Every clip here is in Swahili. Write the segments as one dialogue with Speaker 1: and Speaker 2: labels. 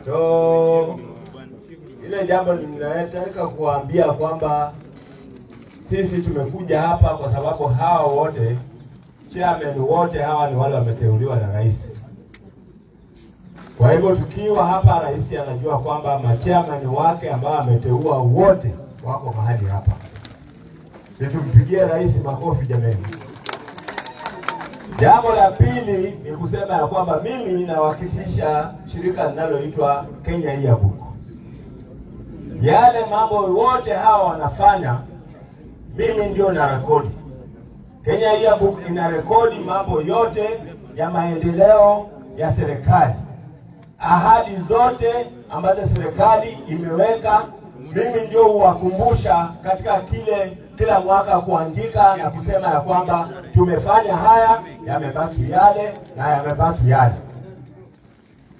Speaker 1: So ile jambo ninataka kuambia kwamba sisi tumekuja hapa kwa sababu hawa wote chairman wote hawa ni wale wameteuliwa na rais. Kwa hivyo tukiwa hapa, rais anajua kwamba machairman wake ambao ameteua wote wako mahali hapa. Tumpigie rais makofi jamani. Jambo la pili ni kusema ya kwamba mimi nawakilisha shirika linaloitwa Kenya Yearbook. Yale mambo wote hawa wanafanya, mimi ndio na rekodi. Kenya Yearbook ina rekodi mambo yote ya maendeleo ya serikali. Ahadi zote ambazo serikali imeweka, mimi ndio huwakumbusha katika kila mwaka kuandika na kusema ya kwamba tumefanya haya, yamebaki yale na yamebaki yale.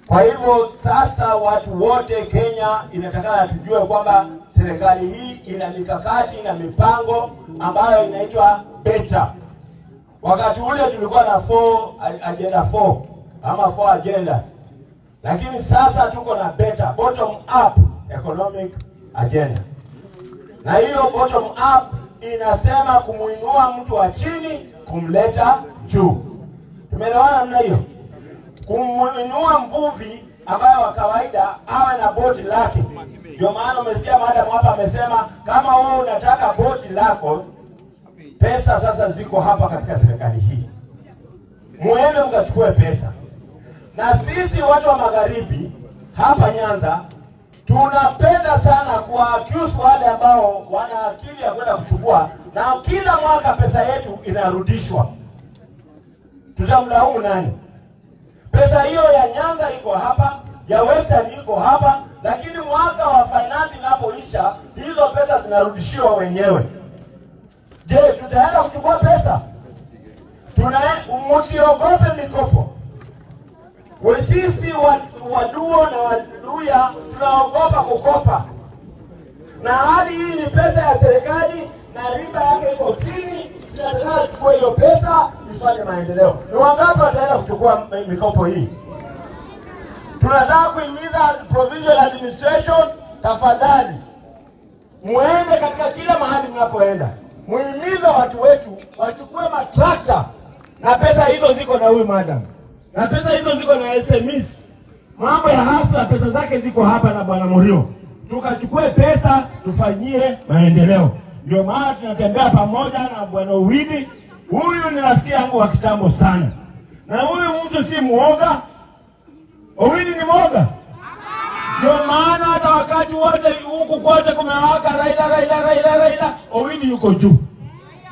Speaker 1: Kwa hivyo sasa watu wote Kenya inatakana tujue kwamba serikali hii ina mikakati na mipango ambayo inaitwa better. Wakati ule tulikuwa na agenda 4 ama 4 agendas. Lakini sasa tuko na better, bottom up economic agenda. Na hiyo bottom up inasema kumuinua mtu wa chini kumleta juu. Tumeelewana namna hiyo? Kumuinua mvuvi ambaye wa kawaida awe na boti lake. Ndio maana umesikia madam hapa amesema kama wewe unataka boti lako, pesa sasa ziko hapa katika serikali hii. Muende mkachukue pesa. Na sisi watu wa magharibi hapa Nyanza tunapenda sana accuse wale ambao wana akili ya kwenda kuchukua, na kila mwaka pesa yetu inarudishwa. Tutamlaumu nani? Pesa hiyo ya Nyanza iko hapa, ya Western iko hapa, lakini mwaka wa finance unapoisha hizo pesa zinarudishiwa wenyewe. Je, tutaenda kuchukua pesa? Msiogope mikopo. Sisi Waduo na Waluya tunaogopa kukopa. Na hali hii ni pesa ya serikali na riba yake iko chini. Tunataka kuchukua hiyo pesa ifanye maendeleo. Ni wangapi wataenda kuchukua mikopo hii? Tunataka kuhimiza provincial administration, tafadhali muende katika kila mahali mnapoenda, muhimiza watu wetu wachukue matrakta, na pesa hizo ziko na huyu madam. Na pesa hizo ziko na SMEs. Mambo ya hasa pesa zake ziko hapa na bwana Murio. Tukachukue pesa tufanyie maendeleo. Ndio maana tunatembea pamoja na bwana Uwidi. Huyu ni rafiki yangu wa kitambo sana. Na huyu mtu si muoga. Uwidi ni muoga. Ndio maana hata wakati wote huku kote kumewaka Raila, Uwidi yuko juu.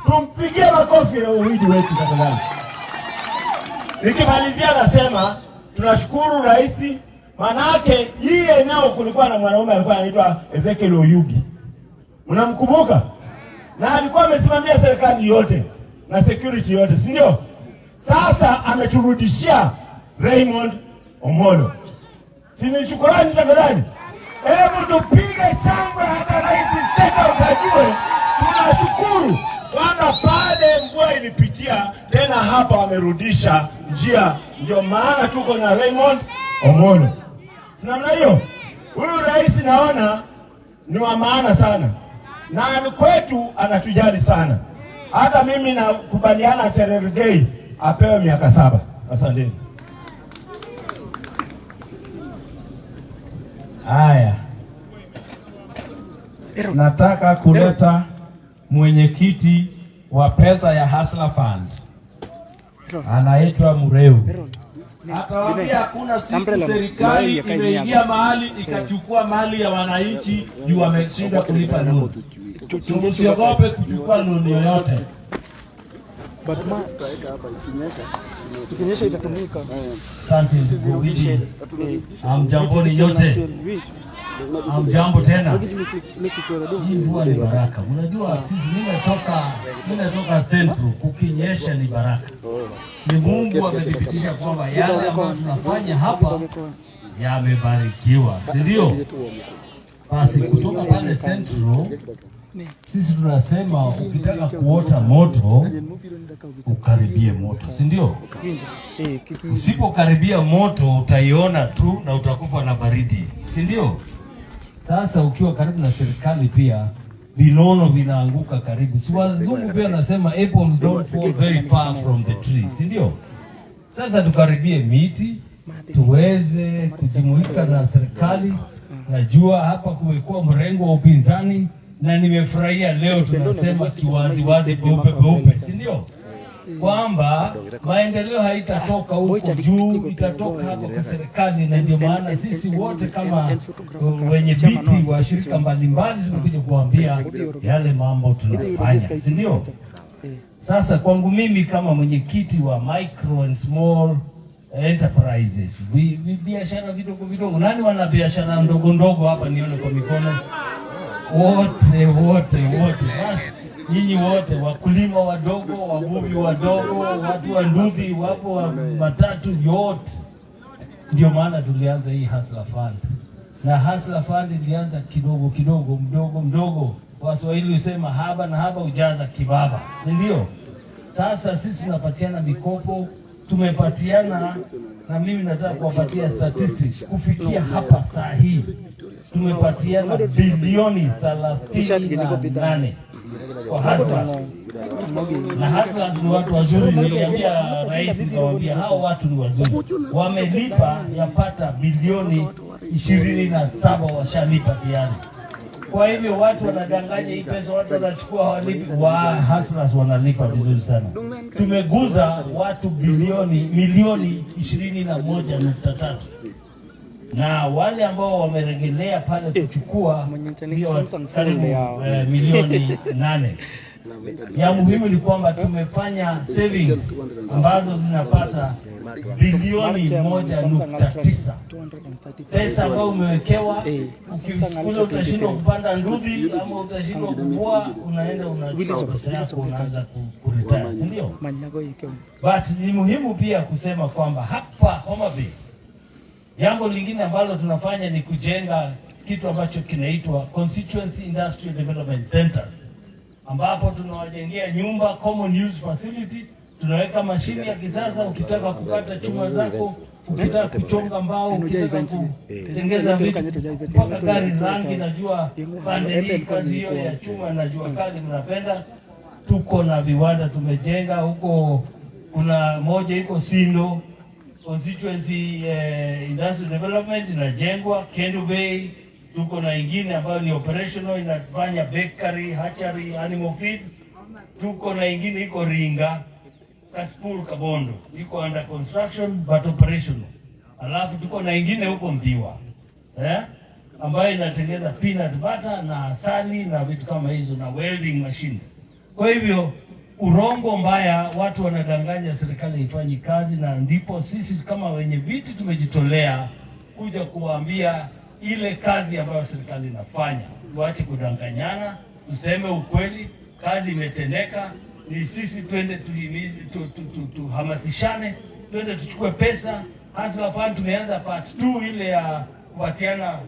Speaker 1: Tumpigie makofi na Uwidi wetu tafadhali. Nikimalizia nasema tunashukuru rais, manake hii eneo kulikuwa na mwanaume alikuwa anaitwa Ezekiel Oyugi. Mnamkumbuka? Na alikuwa amesimamia serikali yote na security yote, si ndio? Sasa ameturudishia Raymond Omolo. Sini shukrani tafadhali. Hebu tupige shangwe hata rais sasa ukajue tunashukuru. Wana pale mvua ilipitia tena hapa wamerudisha njia. Ndio maana tuko na Raymond Omolo. Namna hiyo huyu rais naona ni wa maana sana, na kwetu anatujali sana. Hata mimi nakubaliana Cherargei apewe miaka 7. Asante.
Speaker 2: Haya, nataka kuleta mwenyekiti wa pesa ya Hustler Fund, anaitwa Mureu. Atawaambia hakuna siku serikali imeingia mahali ikachukua mali ya wananchi juu wameshinda kulipa loan. Tusiogope kuchukua loan yoyote.
Speaker 3: Ikinyesha itatumika.
Speaker 2: Asante ndugu. Amjamboni yote. Amjambo tena. Hii mvua ni baraka. Unajua sisi nimetoka Central, kukinyesha ni baraka. Ni Mungu amethibitisha kwamba yale ambayo tunafanya hapa yamebarikiwa. Si ndio? Basi kutoka pale Central Sisi tunasema ukitaka kuota moto ukaribie moto, si ndio? Usipokaribia moto utaiona tu na utakufa na baridi, si ndio? Sasa ukiwa karibu na serikali pia vinono vinaanguka karibu. Si wazungu pia nasema apples don't fall very far from the tree, si ndio? Sasa tukaribie miti tuweze kujumuika na serikali. Najua hapa kumekuwa mrengo wa upinzani na nimefurahia leo tunasema kiwazi wazi peupe, si ndio? Kwamba maendeleo haitatoka huko juu, itatoka hapo kwa serikali, na ndio maana sisi wote kama wenye viti wa shirika mbalimbali tumekuja kuambia yale mambo tunafanya, si ndio? Sasa kwangu mimi kama mwenyekiti wa micro and small enterprises, biashara vidogo, nani wana biashara ndogo hapa nione kwa mikono? Wote. Basi nyinyi wote, wakulima wadogo, wavuvi wadogo, watu wa nduthi, wapo wa matatu, yote. Ndio maana tulianza hii Hustler Fund. Na Hustler Fund ilianza kidogo, mdogo. Waswahili husema haba na haba ujaza kibaba, si ndio? Sasa sisi tunapatiana mikopo, tumepatiana, na mimi nataka kuwapatia statistics. Kufikia hapa saa hii tumepatiana bilioni 38 kwa Hustlers. Na Hustlers ni watu wazuri. Niliambia rais, nikamwambia hao watu ni wazuri, wamelipa yapata bilioni 27 washalipa tayari. Kwa hivyo watu wanadanganya hii pesa, watu wanachukua hawalipi. Hustlers wanalipa vizuri sana. Tumeguza watu milioni 21.3. Na wale ambao wamerejelea pale kuchukua hiyo karibu milioni 8. Ya muhimu ni kwamba tumefanya savings ambazo zinapata bilioni 1.9. Pesa ambayo umewekewa, ukikula utashindwa kupanda nduthi ama utashindwa kuvua, unaenda unachukua pesa yako unaanza kuretire, si ndio? But ni muhimu pia kusema kwamba hapa Homa Bay jambo lingine ambalo tunafanya ni kujenga kitu ambacho kinaitwa Constituency Industrial Development Centers, ambapo tunawajengea nyumba, common use facility, tunaweka mashini ya kisasa. Ukitaka kukata chuma zako, ukitaka kuchonga mbao, ukitaka kutengeza vitu, mpaka gari rangi, najua pande hii kazi hiyo ya chuma najua kali mnapenda. Tuko na viwanda tumejenga huko, kuna moja iko Sindo Constituency Industrial Development inajengwa Kendu Bay. Tuko na ingine ambayo ni operational, inafanya bakery, hatchery, animal feeds. Tuko na ingine iko Ringa, Kaspur, Kabondo, iko under construction but operational. Alafu tuko na ingine huko Mdiwa ambayo inatengeneza peanut butter na asali na vitu kama hizo na welding machine. Kwa hivyo urongo mbaya, watu wanadanganya serikali ifanye kazi, na ndipo sisi kama wenye viti tumejitolea kuja kuwaambia ile kazi ambayo serikali inafanya. Tuache kudanganyana, tuseme ukweli, kazi imetendeka. Ni sisi twende tuhamasishane, twende tuchukue pesa. Hustler Fund tumeanza part 2 ile ya kupatiana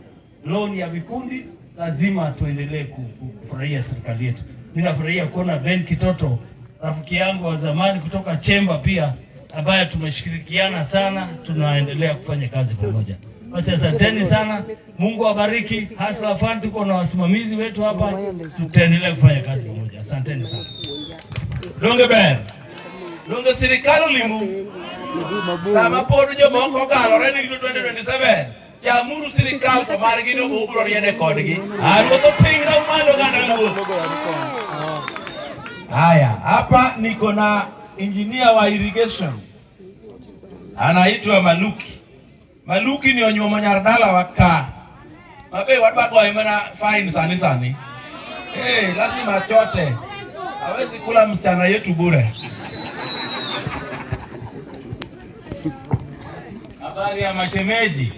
Speaker 2: loan ya vikundi. Lazima tuendelee kufurahia serikali yetu. Ninafurahia kuona Ben Kitoto, rafiki yangu wa zamani kutoka Chemba pia, ambaye tumeshirikiana sana, tunaendelea kufanya kazi pamoja. Basi asanteni sana, Mungu awabariki. Hustler Fund tuko na wasimamizi wetu hapa, tutaendelea kufanya kazi pamoja. Asanteni sana. Longe Ben, longe serikali limu. Sama podu jo moko galo reni kitu 2027. Chamuru serikali ko margi no ubro riene kodgi. Ago to pinga umalo ganangu. Haya, hapa niko na engineer wa irrigation. Anaitwa Maluki. Maluki ni onyo manyardala waka. Mabe wadba kwa imana fine sani. Lazima chote. Hawezi kula msichana yetu bure. Habari ya mashemeji.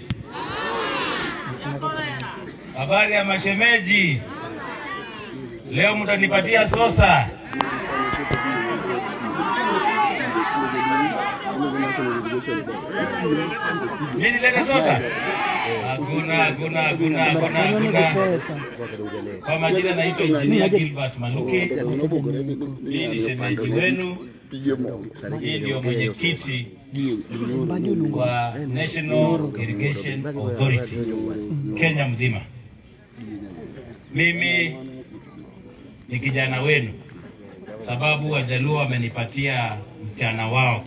Speaker 2: Habari ya mashemeji. Leo mtanipatia sosa. Nini leta sosa? Hakuna. Kwa majina naitwa Engineer Gilbert Maluki. Mimi ni shemeji wenu. Hii ndio mwenyekiti wa National Irrigation Authority Kenya mzima. Mimi ni kijana wenu, sababu Wajaluo wamenipatia msichana wao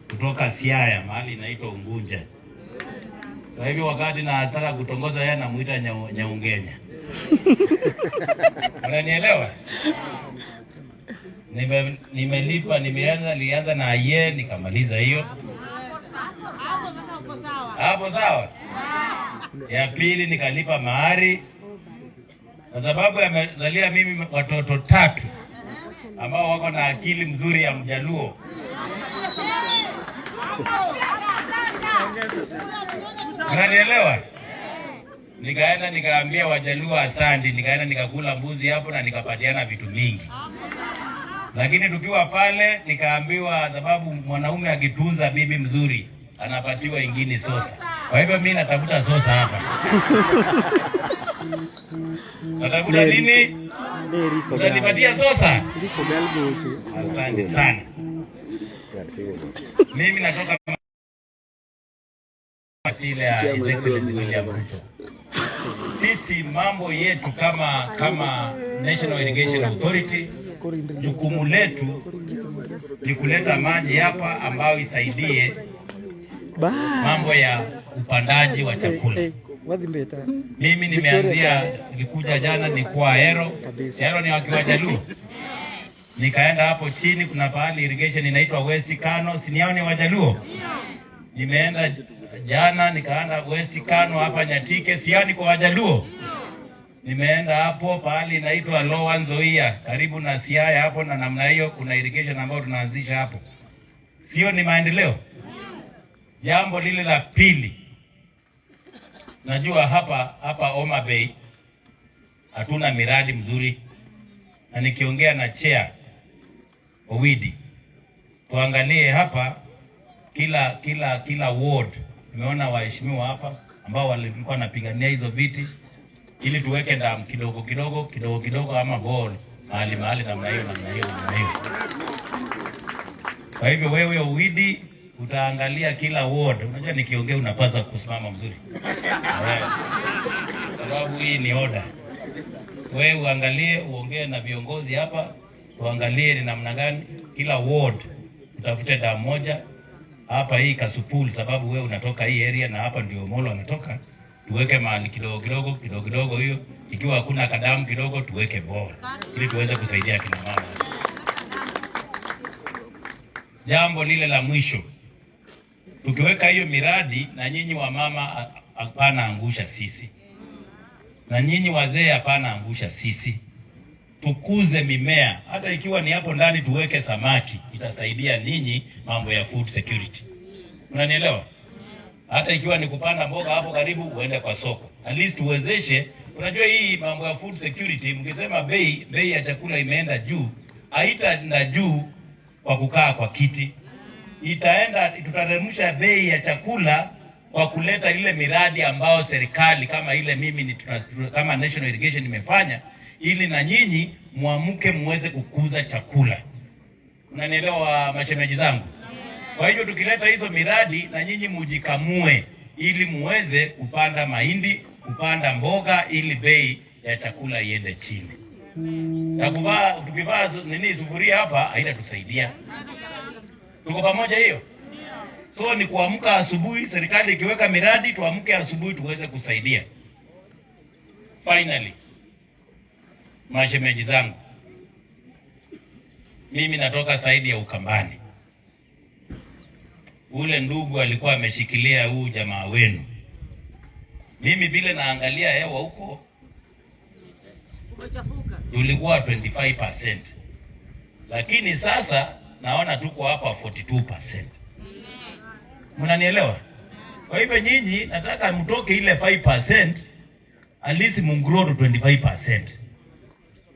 Speaker 2: kutoka Siaya, mahali inaitwa Unguja. Kwa hivyo wakati nataka kutongoza yeye namuita Nyaungenya. Unanielewa? Nilianza na ye nikamaliza hiyo. Hapo sawa. Ya pili nikalipa mahari. Kwa sababu amezalia mimi watoto 3 ambao wako na akili mzuri ya Mjaluo. Unanielewa? Nikaenda nikaambia Wajaluo asante, nikaenda nikakula mbuzi hapo na nikapatiana vitu mingi. Lakini tukiwa pale nikaambiwa sababu mwanaume akitunza bibi mzuri anapatiwa ingine sosa. Kwa hivyo mimi natafuta sosa hapa. Natafuta nini? Unanipatia sosa? Asante sana. Mimi natoka asili ya His Excellency William Ruto. Sisi mambo yetu kama National Irrigation Authority, jukumu letu ni kuleta maji hapa ambayo isaidie mambo ya upandaji wa chakula. Mimi nilikuja jana nilikuwa Ahero ni wakiwa Jaluo. Nikaenda hapo chini kuna pahali irrigation inaitwa West Kano, si ni Wajaluo. Nimeenda jana nikaenda West Kano hapa Nyatike, siani kwa Wajaluo. Nimeenda hapo pahali inaitwa Lower Nzoia karibu na Siaya hapo, na namna hiyo kuna irrigation ambayo tunaanzisha hapo. Sio ni maendeleo? Jambo lile la pili, najua hapa Homa Bay hatuna miradi mzuri, na nikiongea na chair Owidi tuangalie hapa kila ward. Nimeona waheshimiwa hapa ambao walikuwa wanapigania hizo viti ili tuweke damu kidogo ama ball mahali namna hiyo. Kwa hivyo wewe Owidi utaangalia kila ward. Unajua nikiongea unapaswa kusimama mzuri. Sababu hii ni order. Wewe uangalie, uongee na viongozi hapa, tuangalie ni namna gani kila ward utafute damu moja. Hapa hii Kasupul sababu wewe unatoka hii area na hapa ndio Molo anatoka. Tuweke mahali kidogo hiyo. Ikiwa hakuna kadamu kidogo tuweke bora ili tuweze kusaidia kina mama. Jambo lile la mwisho, tukiweka hiyo miradi na nyinyi wa mama hapana angusha sisi, na nyinyi wazee hapana angusha sisi. Tukuze mimea, hata ikiwa ni hapo ndani tuweke samaki, itasaidia ninyi mambo ya food security. Unanielewa? Hata ikiwa ni kupanda mboga hapo karibu uende kwa soko, at least uwezeshe. Unajua hii mambo ya food security, mkisema bei ya chakula imeenda juu, haitaenda juu kwa kukaa kwa kiti. Tutaremusha bei ya chakula kwa kuleta ile miradi ambao serikali kama ile mimi kama National Irrigation imefanya, ili na nyinyi muamuke muweze kukuza chakula. Unanielewa mashemeji zangu? Kwa hivyo tukileta hizo miradi na nyinyi mujikamue ili muweze kupanda mahindi, kupanda mboga ili bei ya chakula iende chini. Na tukivaa sufuria hapa haitatusaidia. Tuko pamoja hiyo? So ni kuamka asubuhi, serikali ikiweka miradi tuamke asubuhi tuweze kusaidia. Finally, mashemeji zangu, mimi natoka saidi ya Ukambani. Ule ndugu alikuwa ameshikilia huu jamaa wenu. Mimi vile naangalia hewa huko tulikuwa 25%. Lakini sasa naona tuko hapa 42%. Mnanielewa? Kwa hivyo nyinyi nataka mtoke ile 5%, at least mungrow to 25%.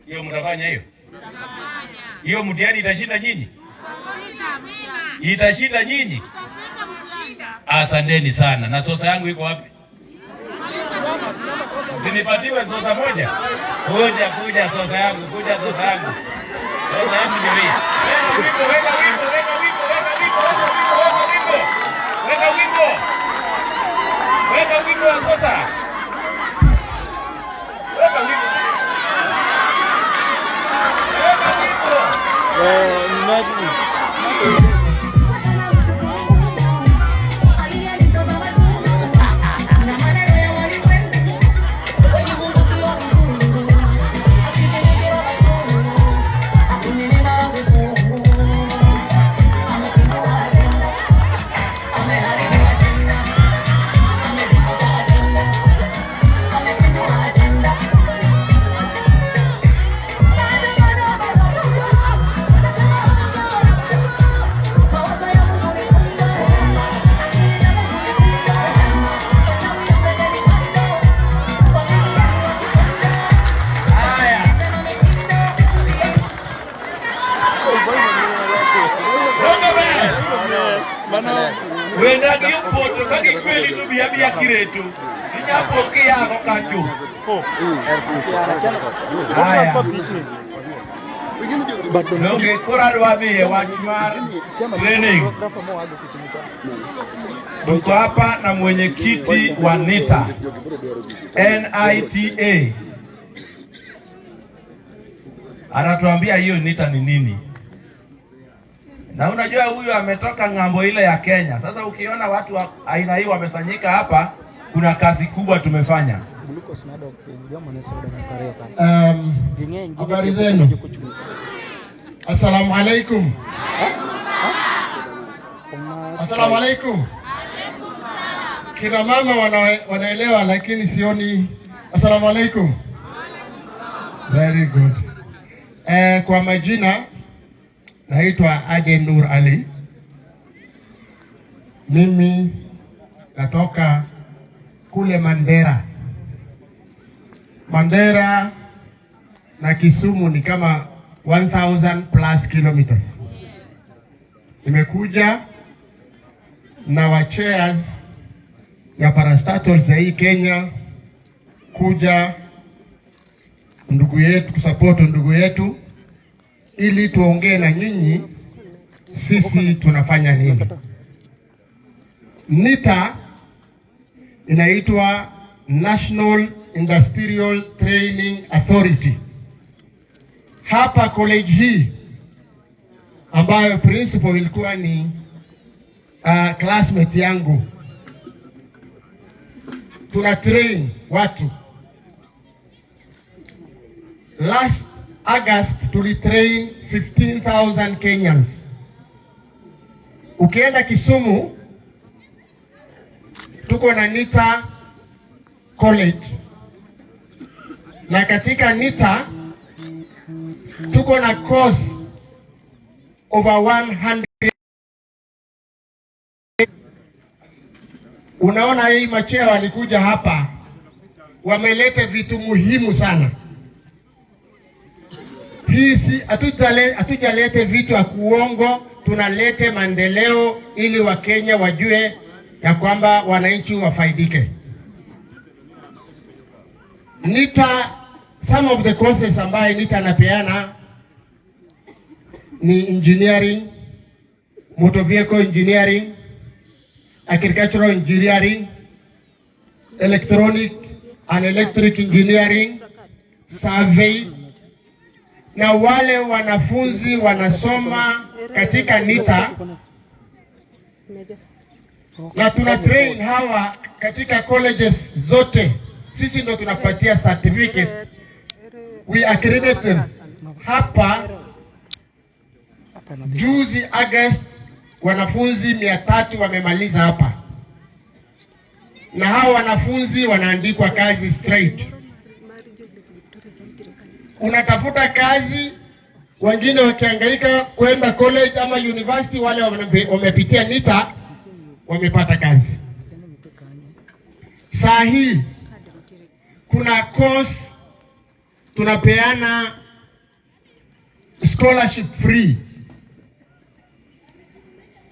Speaker 2: Hiyo mtafanya hiyo? Hiyo mtihani itashinda nyinyi? Itashinda nyinyi? Asanteni sana. Na sosa yangu iko wapi? Sinipatiwe sosa moja? Kuja sosa yangu, kuja sosa yangu. Sosa yangu ndio hii. Weka wimbo. Weka wimbo wa sosa. Weka wimbo. Wenda diupoto kaki kweli tu biabia kiretu. Ninapokea yako kacho. Nonge korado wabie wachmar training. Tuko hapa na mwenyekiti wa NITA. NITA. Anatuambia hiyo NITA ni nini? Na unajua huyu ametoka ng'ambo ile ya Kenya. Sasa ukiona watu wa aina hii wamesanyika hapa, kuna kazi kubwa tumefanya.
Speaker 3: Habari zenu. Assalamu alaikum. Assalamu alaikum. Kina mama wanaelewa lakini sioni. Assalamu alaikum. Very good. Kwa majina naitwa Aden Nur Ali. Mimi natoka kule Mandera. Mandera na Kisumu ni kama 1000 plus kilometers. Nimekuja na wachairs ya parastatals za hii Kenya kuja ndugu yetu kusupport ndugu yetu ili tuongee na nyinyi sisi tunafanya nini. NITA inaitwa National Industrial Training Authority. Hapa college hii ambayo principal ilikuwa ni classmate yangu, tuna train watu. Last August tulitrain 15,000 Kenyans. Ukienda Kisumu tuko na NITA College, na katika NITA tuko na course over 100. Unaona hii macheo walikuja hapa wameleta vitu muhimu sana. Hii hatujalete vitu ya kuongo, tunalete maendeleo ili Wakenya wajue ya kwamba wananchi wafaidike. NITA, some of the courses ambaye NITA napeana ni engineering, motor vehicle engineering, agricultural engineering, electronic and electric engineering, survey. Na wale wanafunzi wanasoma katika NITA na tuna train hawa katika colleges zote. Sisi ndo tunapatia certificate, we accredit them. Hapa juzi August wanafunzi 300 wamemaliza hapa, na hawa wanafunzi wanaandikwa kazi straight. Unatafuta kazi, wengine wakihangaika kwenda college ama university, wale wamepitia NITA wamepata kazi. Saa hii kuna course tunapeana scholarship free.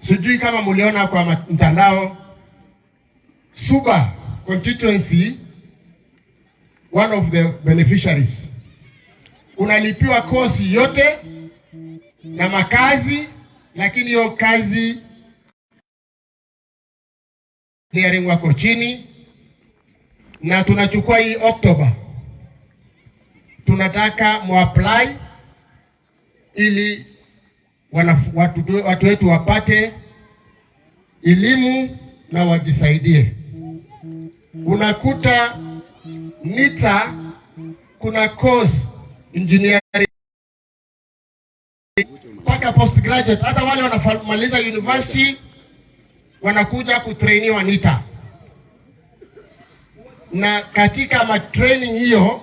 Speaker 3: Sijui kama muliona kwa mtandao, Suba constituency, one of the beneficiaries, unalipiwa kosi yote na makazi, lakini hiyo kazi clearing wako chini, na tunachukua hii Oktoba. Tunataka muapply ili watu wetu wapate elimu na wajisaidie. Unakuta NITA kuna course engineering mpaka postgraduate, hata wale wanamaliza university wanakuja kutrainiwa NITA. Na katika training hiyo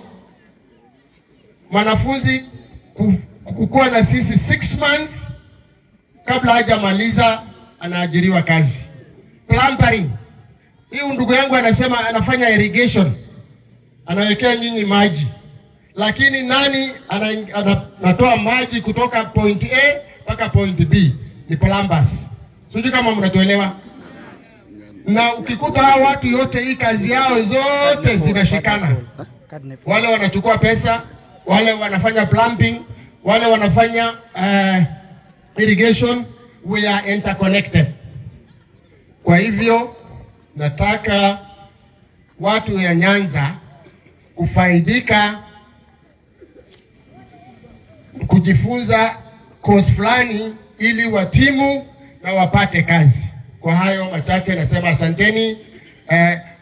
Speaker 3: mwanafunzi kukuwa na sisi 6 months kabla hajamaliza anaajiriwa kazi. Plumbing, hii ndugu yangu anasema anafanya irrigation, anawekea nyinyi maji, lakini nani anatoa maji kutoka point A mpaka point B? Ni plumbers. Sijui kama mnatuelewa. Na ukikuta hao watu yote, hii kazi yao zote zinashikana. Wale wanachukua pesa, wale wanafanya plumbing, wale wanafanya irrigation. We are interconnected. Kwa hivyo nataka watu ya Nyanza kufaidika, kujifunza course fulani ili watimu na wapate kazi. Kwa hayo machache nasema asanteni.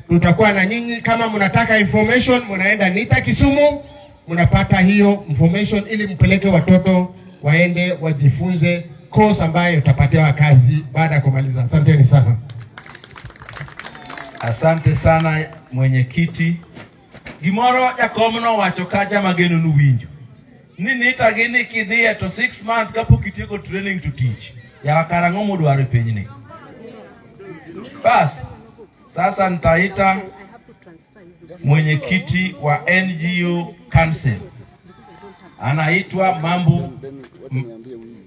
Speaker 3: Tutakuwa na nyinyi, kama mnataka information mnaenda NITA Kisumu, mnapata hiyo information ili mpeleke watoto waende wajifunze course ambayo utapatiwa kazi baada ya kumaliza. Asanteni sana.
Speaker 2: Asante sana mwenyekiti. Gimoro yakomno wacho kaja mageno nuwinjo. Ni NITA gini kidhie to 6 months kapok itieko training to teach. Ya karango mudwaro penyni. Bas, sasa nitaita mwenyekiti wa NGO Council. Anaitwa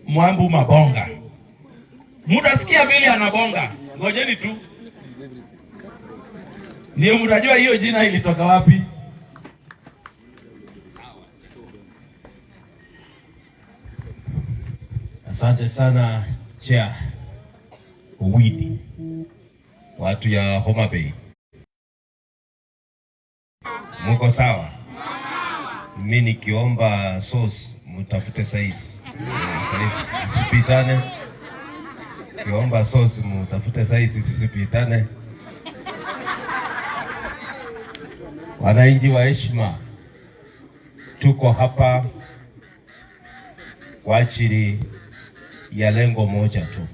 Speaker 2: Mwambu Mabonga. Mutasikia vile anabonga. Ngojeni tu. Ndio mtajua hiyo jina ilitoka wapi.
Speaker 4: Asante sana Chair Owidi, watu ya Homa Bay. Muko sawa? Mimi nikiomba sauce mutafute size. Sisipitane. Kiomba sauce mutafute size, sisipitane. Wananchi wa heshima, tuko hapa kwa ajili ya lengo moja tu.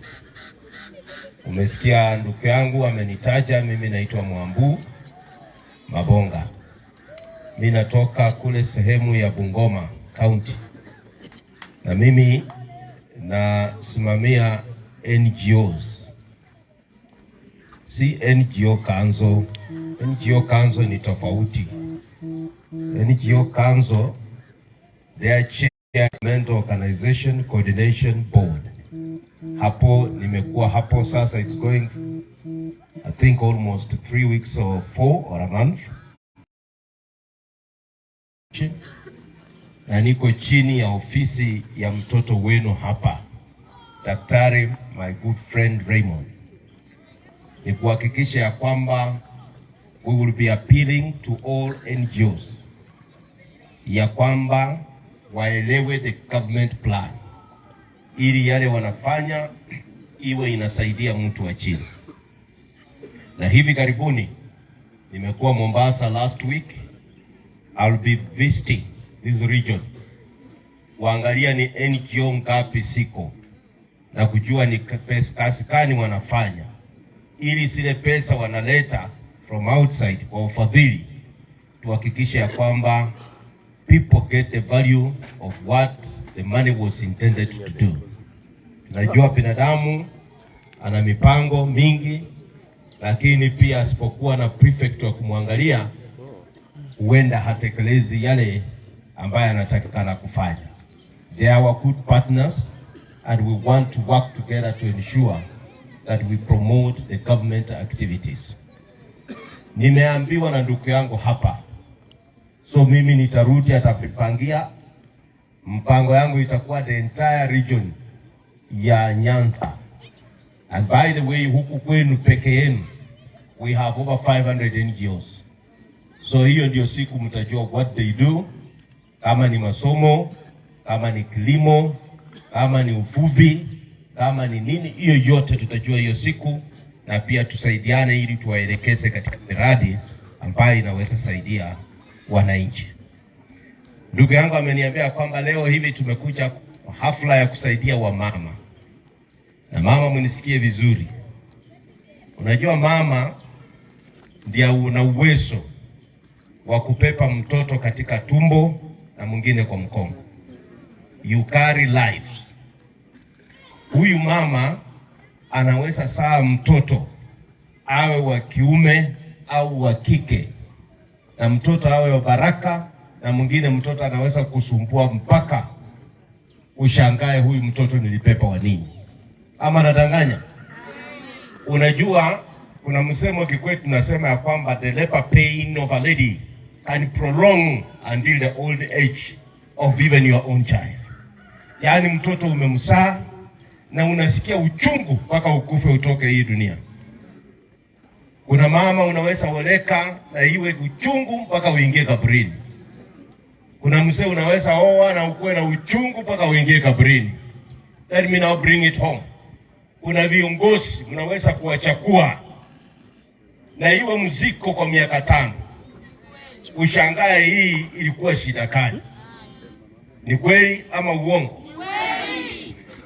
Speaker 4: Umesikia ndugu yangu amenitaja, mimi naitwa Mwambu Mabonga. Mimi natoka kule sehemu ya Bungoma County. Na mimi nasimamia NGOs. Si NGO Council. NGO Council ni tofauti. NGO Council, their chairman organization coordination board. Hapo nimekuwa hapo sasa, it's going I think almost 3 weeks or 4 or a month. Na niko chini ya ofisi ya mtoto wenu hapa, Daktari, my good friend Raymond. Ni kuhakikisha ya kwamba we will be appealing to all NGOs ya kwamba waelewe the government plan, ili yale wanafanya iwe inasaidia mtu wa chini. Na hivi karibuni nimekuwa Mombasa last week. I'll be visiting this region. Waangalia ni NGO ngapi siko na kujua ni kazi gani wanafanya, ili zile pesa wanaleta from outside kwa ufadhili tuhakikishe ya kwamba people get the value of what the money was intended to do. Najua binadamu ana mipango mingi, lakini pia asipokuwa na prefect wa kumwangalia huenda hatekelezi yale ambaye anatakikana kufanya. They are our good partners and we want to work together to ensure that we promote the government activities. Nimeambiwa na ndugu yangu hapa, so mimi nitarudi, atapangia mpango yangu itakuwa the entire region ya Nyanza. And by the way, huku kwenu peke yenu we have over 500 NGOs. So hiyo ndio siku mtajua what they do, kama ni masomo, kama ni kilimo, kama ni uvuvi, kama ni nini, hiyo yote tutajua hiyo siku, na pia tusaidiane ili tuwaelekeze katika miradi ambayo inaweza saidia wananchi. Ndugu yangu ameniambia kwamba leo hivi tumekuja hafla ya kusaidia wamama. Na mama, mnisikie vizuri. Unajua mama ndiye una uwezo wa kupepa mtoto katika tumbo na mwingine kwa mkongo. You carry lives. Huyu mama anaweza saa mtoto awe wa kiume au wa kike, na mtoto awe wa baraka, na mwingine mtoto anaweza kusumbua mpaka ushangae huyu mtoto nilipepa wa nini. Ama nadanganya? Unajua kuna msemo kikwetu tunasema ya kwamba the labor pain of a lady can prolong until the old age of even your own child. Yaani mtoto umemsaa na unasikia uchungu mpaka ukufe utoke hii dunia. Kuna mama unaweza oleka na iwe uchungu mpaka uingie kaburini. Kuna mzee unaweza oa na ukue na uchungu mpaka uingie kaburini. Let me now bring it home. Kuna viongozi unaweza kuwachakua na iwe mziko kwa miaka 5. Ushangae hii ilikuwa shida gani? Ni kweli ama uongo?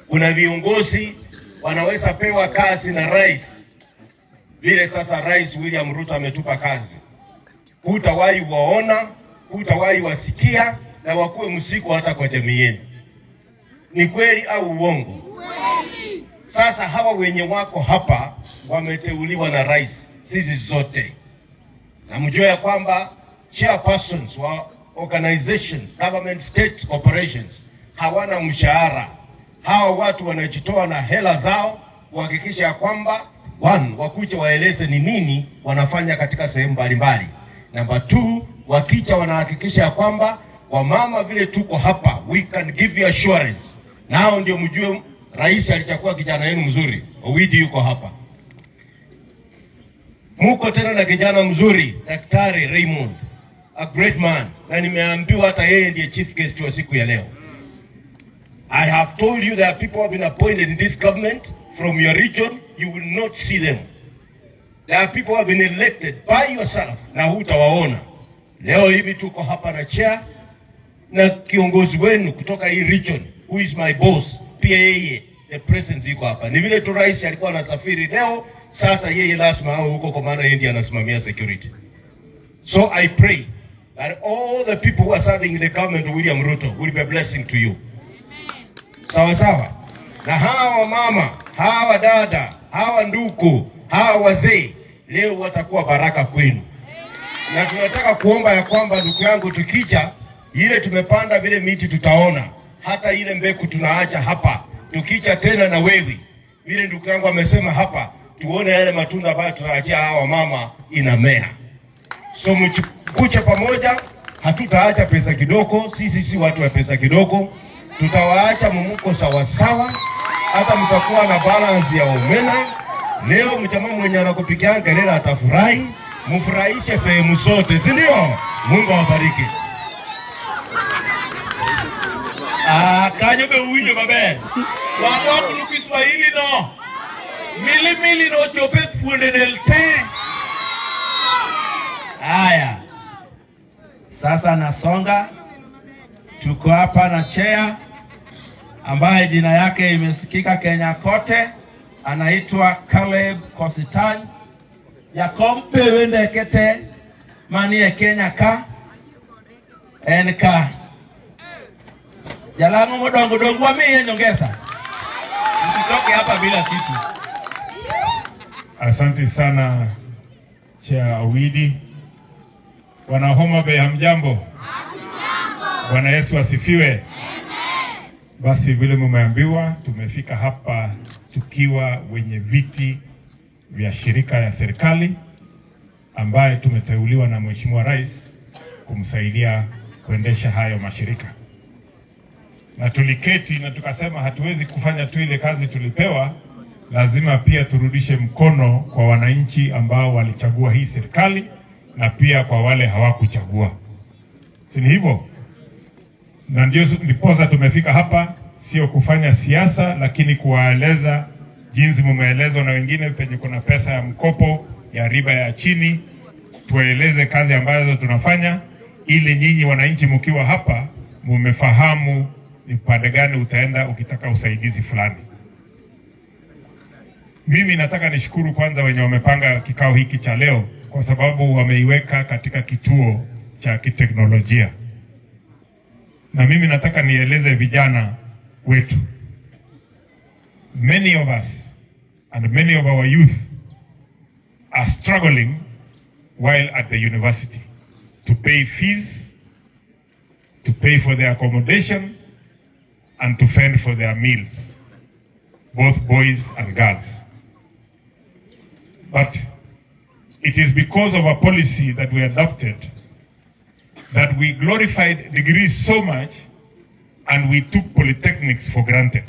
Speaker 4: Kuna viongozi wanaweza pewa kazi na rais. Vile sasa Rais William Ruto ametupa kazi. Hutawahi waona, hutawahi wasikia, na wakuwe msiko hata kwa jamii yenu. Ni kweli au uongo? Kweli. Sasa hawa wenye wako hapa wameteuliwa na rais, sisi zote. Na mjue ya kwamba chairpersons wa organizations, government state corporations hawana mshahara. Hawa watu wanajitoa na hela zao kuhakikisha ya kwamba wakuja waeleze ni nini wanafanya katika sehemu mbalimbali. Number 2, wakicha wanahakikisha ya kwamba wamama vile tuko hapa, we can give you assurance. Nao ndio mjue rais alichukua kijana yenu mzuri. Owidi yuko hapa. Muko tena na kijana mzuri, Daktari Raymond, a great man. Na nimeambiwa hata yeye ndiye chief guest wa siku ya leo. I have told you there are people who have been appointed in this government from your region, you will not see them. There are people who have been elected by yourself, na hutawaona. Leo hivi tuko hapa na chair na kiongozi wenu kutoka hii region, who is my boss, pia yeye the president yuko hapa. Ni vile tu rais alikuwa anasafiri leo, sasa yeye lazima awe huko kwa maana yeye ndiye anasimamia security. So I pray that all the people who are serving in the government of William Ruto will be a blessing to you. Sawa sawa. Na hawa mama, hawa dada, hawa ndugu, hawa wazee leo watakuwa baraka kwenu. Na tunataka kuomba ya kwamba ndugu yangu, tukija ile tumepanda vile miti tutaona, hata ile mbegu tunaacha hapa, tukija tena na wewe vile ndugu yangu amesema hapa, tuone yale matunda ambayo tunaachia hawa mama inamea. So mchukue pamoja, hatutaacha pesa kidogo, sisi si watu wa pesa kidogo. Tutawaacha mumuko sawa sawa, hata mtakuwa na balance ya omena. Leo mjamaa mwenye anakupikia ngelera atafurahi, mfurahishe sehemu zote, si ndio? Mungu awabariki. Kanyobe uwinyo babe. Wano kulu Kiswahili no. Mili no chope fuende delte. Haya. Sasa nasonga. Tuko hapa na chair ambaye jina yake imesikika Kenya kote, anaitwa Caleb Kositany. Yakompe wende kete mani ya Kenya ka enka jalango modongo dongwa mie nyongeza. Msitoke hapa bila kitu.
Speaker 5: Asante sana Chair Owidi. Wana Homa Bay hamjambo? Bwana Yesu asifiwe. Amen. Basi vile mumeambiwa tumefika hapa tukiwa wenye viti vya shirika ya serikali ambaye tumeteuliwa na Mheshimiwa Rais kumsaidia kuendesha hayo mashirika. Na tuliketi na tukasema hatuwezi kufanya tu ile kazi tulipewa, lazima pia turudishe mkono kwa wananchi ambao walichagua hii serikali na pia kwa wale hawakuchagua. Si ni hivyo? Na ndiposa tumefika hapa, sio kufanya siasa, lakini kuwaeleza jinsi mumeelezwa na wengine penye kuna pesa ya mkopo ya riba ya chini, tueleze kazi ambazo tunafanya ili nyinyi wananchi mkiwa hapa mumefahamu ni pande gani utaenda ukitaka usaidizi fulani. Mimi nataka nishukuru kwanza wenye wamepanga kikao hiki cha leo kwa sababu wameiweka katika kituo cha kiteknolojia. Na mimi nataka nieleze vijana wetu. Many of us and many of our youth are struggling while at the university to pay fees, to pay for their accommodation, and to fend for their meals, both boys and girls. But it is because of a policy that we adopted that we glorified degrees so much and we took polytechnics for granted.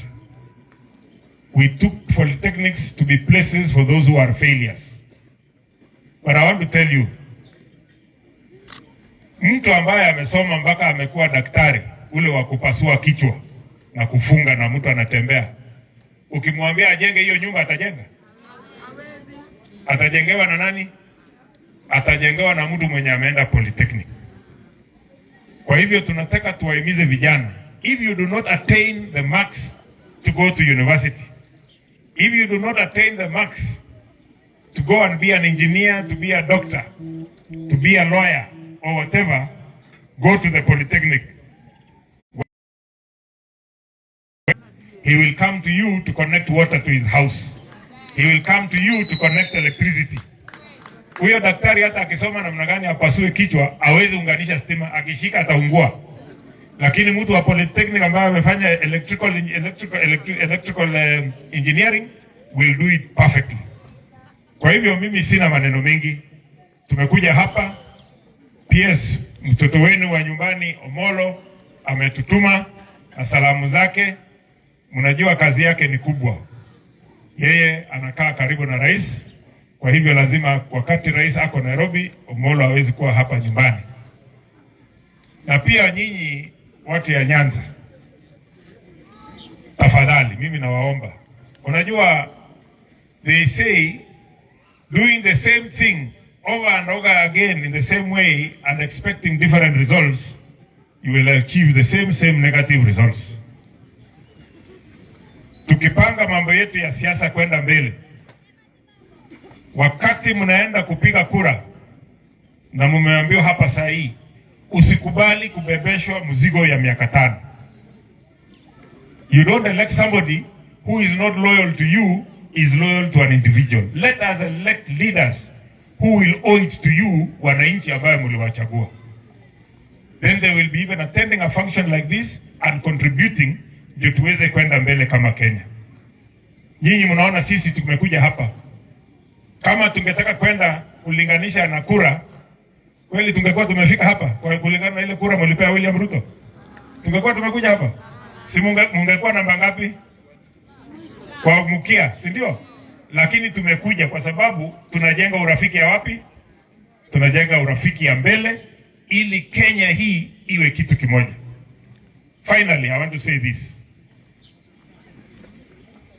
Speaker 5: We took polytechnics to be places for those who are failures. But I want to tell you, mtu ambaye amesoma mpaka amekuwa daktari, ule wa kupasua kichwa na kufunga na mtu anatembea, ukimwambia ajenge hiyo nyumba atajenga? Atajengewa na nani? Atajengewa na mtu mwenye ameenda polytechnic. Kwa hivyo tunataka tuwahimize vijana, if you do not attain the marks to go to university, if you do not attain the marks to go and be an engineer, to be a doctor, to be a lawyer or whatever, go to the polytechnic. He will come to you to connect water to his house. He will come to you to connect electricity. Huyo daktari hata akisoma namna gani apasue kichwa, hawezi unganisha stima, akishika ataungua. Lakini mtu wa polytechnic ambaye amefanya electrical engineering will do it perfectly. Kwa hivyo mimi sina maneno mengi. Tumekuja hapa, PS mtoto wenu wa nyumbani Omolo ametutuma na salamu zake. Mnajua kazi yake ni kubwa. Yeye anakaa karibu na rais. Kwa hivyo lazima wakati rais ako Nairobi, Omolo hawezi kuwa hapa nyumbani. Na pia nyinyi watu ya Nyanza, tafadhali mimi nawaomba. Unajua they say doing the same thing over and over again in the same way and expecting different results, you will achieve the same negative results. Tukipanga mambo yetu ya siasa kwenda mbele, wakati mnaenda kupiga kura na mumeambiwa hapa saa hii usikubali kubebeshwa mzigo ya miaka 5. You don't elect somebody who is not loyal to you, is loyal to an individual. Let us elect leaders who will owe it to you, wananchi ambaye mliwachagua. Then they will be even attending a function like this and contributing ndio tuweze kwenda mbele kama Kenya. Nyinyi mnaona sisi tumekuja hapa. Kama tungetaka kwenda kulinganisha na kura, kweli tungekuwa tumefika hapa kwa kulingana na ile kura mlipea William Ruto. Tungekuwa tumekuja hapa. Si mungekuwa namba ngapi? Kwa mkia, si ndio? Lakini tumekuja kwa sababu tunajenga urafiki ya wapi? Tunajenga urafiki ya mbele ili Kenya hii iwe kitu kimoja. Finally, I want to say this.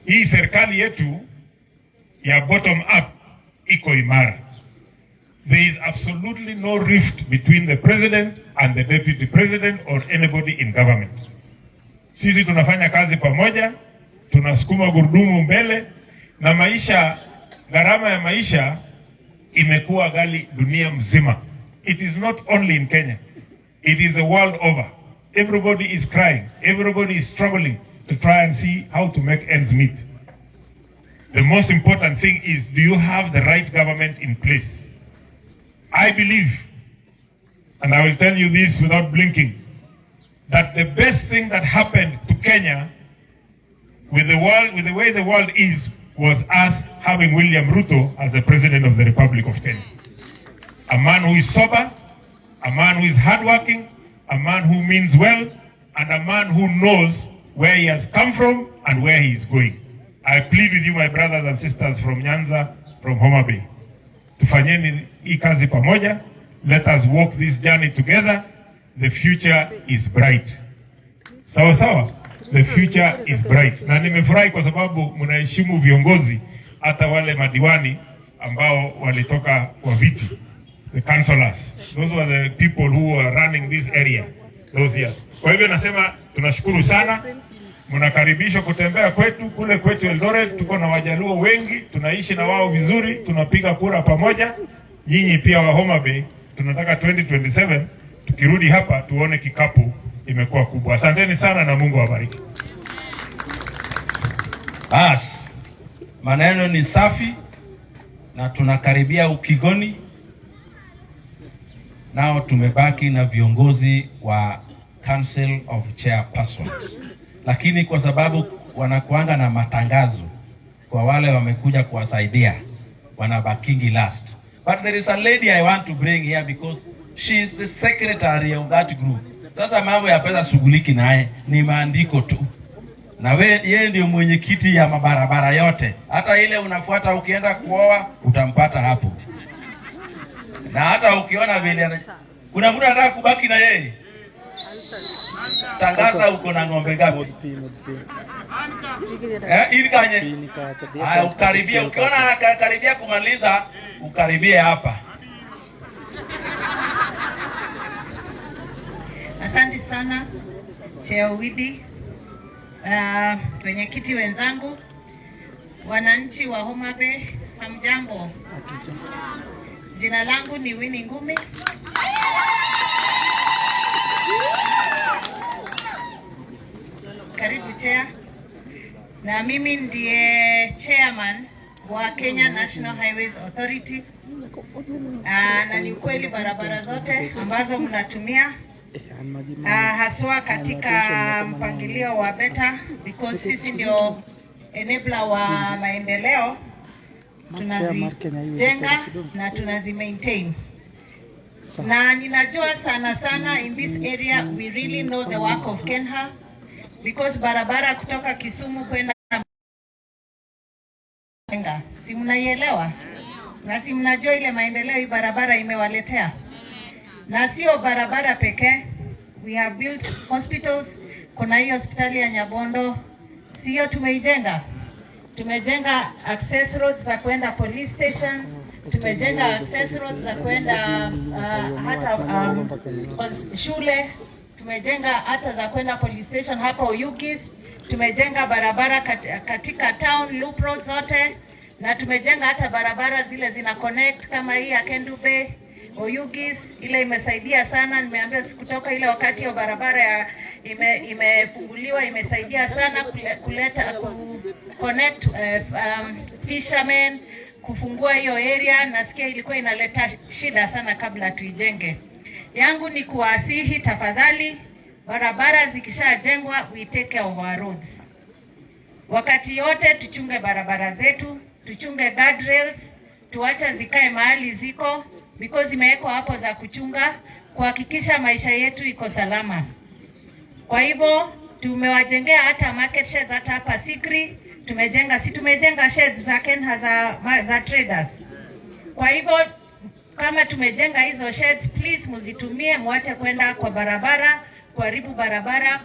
Speaker 5: Hii serikali yetu ya bottom up iko imara. There is absolutely no rift between the president and the deputy president or anybody in government. Sisi tunafanya kazi pamoja, tunasukuma gurudumu mbele, na maisha, gharama ya maisha imekuwa ghali dunia mzima. It is not only in Kenya. It is the world over. Everybody is crying. Everybody is struggling to try and see how to make ends meet. The most important thing is, do you have the right government in place? I believe, and I will tell you this without blinking, that the best thing that happened to Kenya with the way the world is, was us having William Ruto as the President of the Republic of Kenya. A man who is sober, a man who is hardworking, a man who means well, and a man who knows where he has come from and where he is going. I plead with you, my brothers and sisters from Nyanza, from Homa Bay. Tufanyeni hii kazi pamoja. Let us walk this journey together. The future is bright. Sawa sawa? The future is bright. Na nimefurahi kwa sababu mnaheshimu viongozi, hata wale madiwani ambao walitoka kwa viti. The councillors. Those were the people who were running this area those years. Kwa hivyo nasema tunashukuru sana. Mnakaribishwa kutembea kwetu, kule kwetu Eldoret tuko na Wajaluo wengi, tunaishi na wao vizuri, tunapiga kura pamoja. Nyinyi pia wa Homa Bay, tunataka 2027 tukirudi hapa tuone kikapu imekuwa kubwa. Asanteni sana na Mungu awabariki.
Speaker 2: Bas, maneno ni safi na tunakaribia ukingoni. Nao tumebaki na viongozi wa Council of Chairpersons. Lakini kwa sababu wanakuanga na matangazo kwa wale wamekuja kuwasaidia, wanabakingi last. But there is a lady I want to bring here because she is the secretary of that group. Sasa mambo ya pesa shughuliki naye, ni maandiko tu. Na yeye ndio mwenyekiti ya mabarabara yote. Hata ile unafuata ukienda kuoa utampata hapo. Na hata ukiona vile kuna mtu anataka kubaki na yeye, tangaza uko na ng'ombe gapi. Ili kanye ukaribia, ukiona karibia kumaliza ukaribie hapa.
Speaker 6: Asante sana Cheowidi, wenyekiti wenzangu, wananchi wa Homa Bay, hamjambo. Jina langu ni Winnie Ngumi. Karibu chair. Na mimi ndiye chairman wa Kenya National Highways Authority. Na ni kweli barabara zote ambazo mnatumia haswa katika mpangilio wa better, because sisi ndio enabler wa maendeleo, tunazijenga na tunazimaintain. Na ninajua sana in this area we really know the work of Kenha, because barabara kutoka Kisumu kwenda si mnaielewa, na si mnajua ile maendeleo hii barabara imewaletea. Na sio barabara pekee, we have built hospitals. Kuna hii hospitali ya Nyabondo, sio tumeijenga. Tumejenga access roads za kwenda police station, tumejenga access roads za kwenda hata shule, tumejenga hata za kwenda police station hapa Oyugis, tumejenga barabara katika town loop roads zote, na tumejenga hata barabara zile zina connect kama hii ya Kendu Bay, Oyugis, ile imesaidia sana. Nimeambia kutoka ile wakati ya barabara imefunguliwa imesaidia sana kuleta connect fishermen, kufungua hiyo area. Nasikia ilikuwa inaleta shida sana kabla tuijenge. Yangu ni kuwasihi, tafadhali, barabara zikishajengwa we take care of our roads. Wakati yote tuchunge barabara zetu, tuchunge guardrails, tuacha zikae mahali ziko, because zimewekwa hapo za kuchunga, kuhakikisha maisha yetu iko salama. Kwa hivyo tumewajengea hata market sheds hata hapa Sikri, tumejenga sheds za Kenha za traders. Kwa hivyo kama tumejenga hizo sheds, please muzitumie, muache kwenda kwa barabara,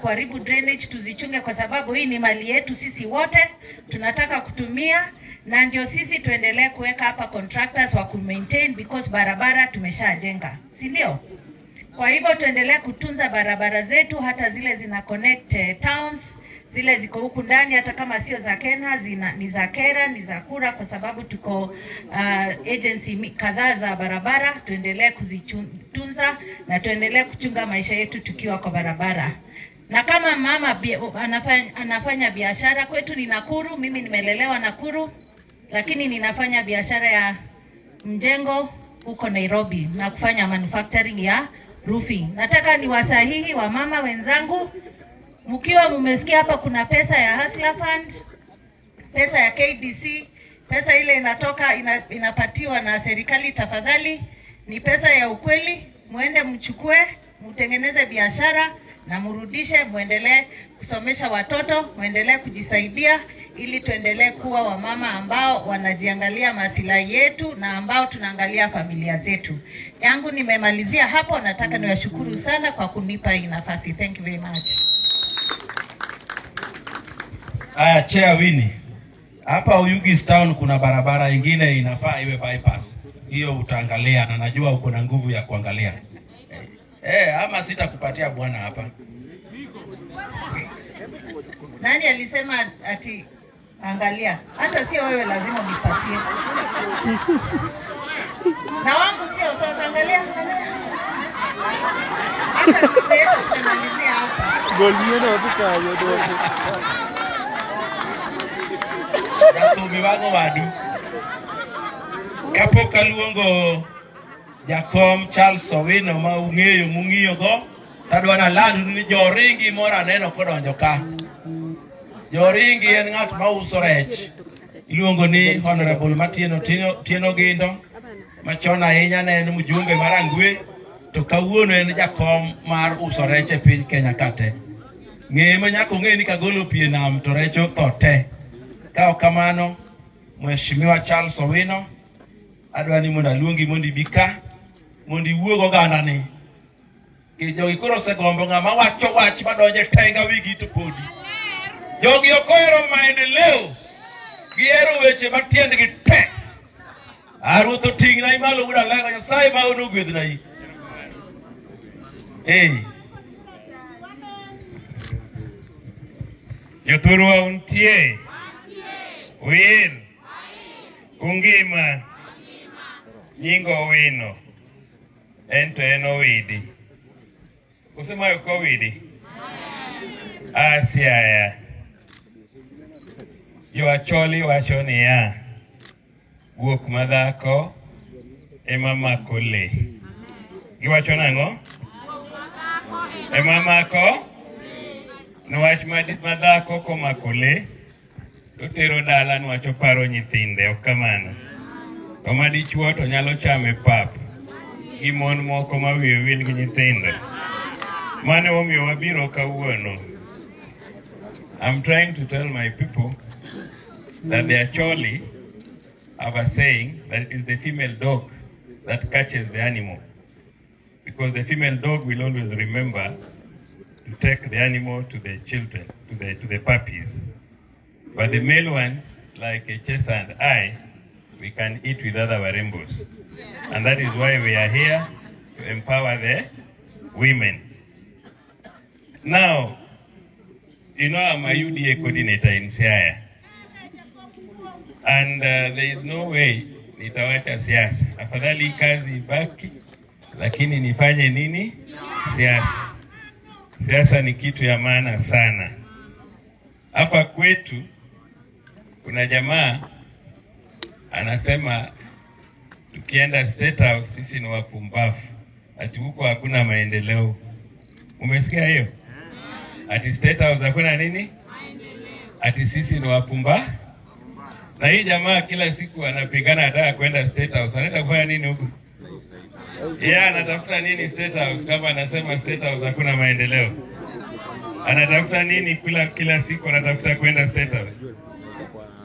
Speaker 6: kuharibu drainage, tuzichunge kwa sababu hii ni mali yetu sisi wote, tunataka kutumia, na ndio sisi tuendelee kuweka hapa contractors wa maintain, because barabara tumeshajenga, si ndio? Kwa hivyo tuendelee kutunza barabara zetu, hata zile zina connect towns, zile ziko huku ndani, hata kama sio za Kenya, ni za Kera, ni za Kura, kwa sababu tuko agency kadhaa za barabara. Tuendelee kuzitunza na tuendelee kuchunga maisha yetu tukiwa kwa barabara. Na kama mama anafanya biashara, kwetu ni Nakuru, mimi nimelelewa Nakuru, lakini ninafanya biashara ya mjengo huko Nairobi na kufanya manufacturing ya roofing. Nataka niwasahihi wa mama wenzangu, Mkiwa mmesikia hapa kuna pesa ya Hustler Fund, pesa ya KDC, pesa ile inatoka inapatiwa na serikali. Tafadhali, ni pesa ya ukweli, muende mchukue, mtengeneze biashara na murudishe, muendelee kusomesha watoto, muendelee kujisaidia, ili tuendelee kuwa wamama ambao wanajiangalia maslahi yetu na ambao tunaangalia familia zetu. Yangu nimemalizia hapo. Nataka niwashukuru sana kwa kunipa hii nafasi. Thank you very much.
Speaker 2: Aya, Chair Winnie. Hapa Oyugis Town kuna barabara ingine inafaa iwe bypass. Hiyo utaangalia na najua uko na nguvu ya kuangalia. Ama sitakupatia bwana hapa.
Speaker 6: Nani alisema ati angalia? Hata sio wewe lazima unipatie. Na wangu sio sasa, angalia. Hata tunamalizia hapa.
Speaker 7: Golio na wapika yodo.
Speaker 2: Jatumi wango wadu. Kapo kaluongo Jakom Charles Owino ma ung'eyo mung'iyo go, tadwana landu ni joringi mora neno kodonjo ka. Joringi en ng'at ma uso rech. Iluongo ni Honorable Matieno Tieno Gindo, machon ahinya ne en mjumbe mar Angwe, to kawuono en jakom mar uso rech e piny Kenya kate. Ng'e ma nyaka ong'e ni kagolo pie nam to rech otho. Ka ok kamano, Mheshimiwa Charles Owino, adwani mondo aluongi mondo ibika mondo iwuog oganda ni. Jogi koro osegombo ng'ama wacho wach madonje tenga wigi to podi. Jogi okoero maendeleo, gihero weche matiendgi tek. Aruto ting'na imalo wuda lengo Nyasaye ma ono gwedhna yi.
Speaker 5: Jothurwa untie. Uir. Ungima. Nyingo Owino. Ento en Owidi. Usemayo ko Owidi? Asiaya. Joacholi wacho niya, guok madhako ema mako le. Giwacho nang'o? Ema mako? Nwach madhako komako le, to tero dala nwacho paro nyithinde, ok kamano. To madichuo to nyalo chame pap. Gi mon moko ma wiye wil gi nyithinde. Mane omiyo wabiro kawuono. I'm trying to tell my people that they actually have a saying that it is the female dog that catches the animal. Because the female dog will always remember to take the animal to the children, to the puppies. But the male ones, like a Chesa and I, we can eat with other warembos. And that is why we are here to empower the women. Now, you know, I'm a UDA coordinator in Siaya. And there is no way nitawacha siasa. Afadhali kazi ibaki, lakini nifanye nini? Siasa. Siasa ni kitu ya maana sana. Hapa kwetu kuna jamaa anasema tukienda State House sisi ni wapumbavu. Ati huko hakuna maendeleo. Umesikia hiyo? Ati State House hakuna nini? Ati sisi ni wapumbavu. Na hii jamaa kila siku anapigana ataka kwenda State House. Anaenda kufanya nini huko? Anatafuta nini State House kama anasema State House hakuna maendeleo? Anatafuta nini kila siku anatafuta kwenda State House?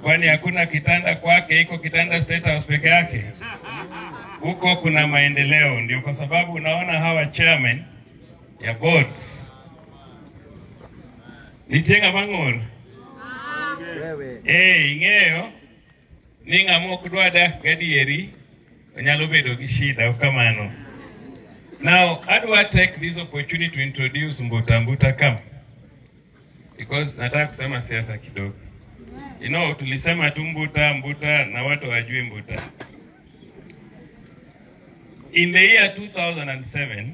Speaker 5: Kwani hakuna kitanda kwake, iko kitanda State House peke yake? Huko kuna maendeleo. Ndio kwa sababu unaona hawa chairman ya boards nitenga mang'or. Ing'eyo ni ng'amo kudwada gadieri nyalo bedo gi shida kamano. Now, how do I take this opportunity to introduce Mbuta Camp? Because nataka kusema siasa kidogo. You know, tulisema tu Mbuta na watu wajue Mbuta. In the year 2007,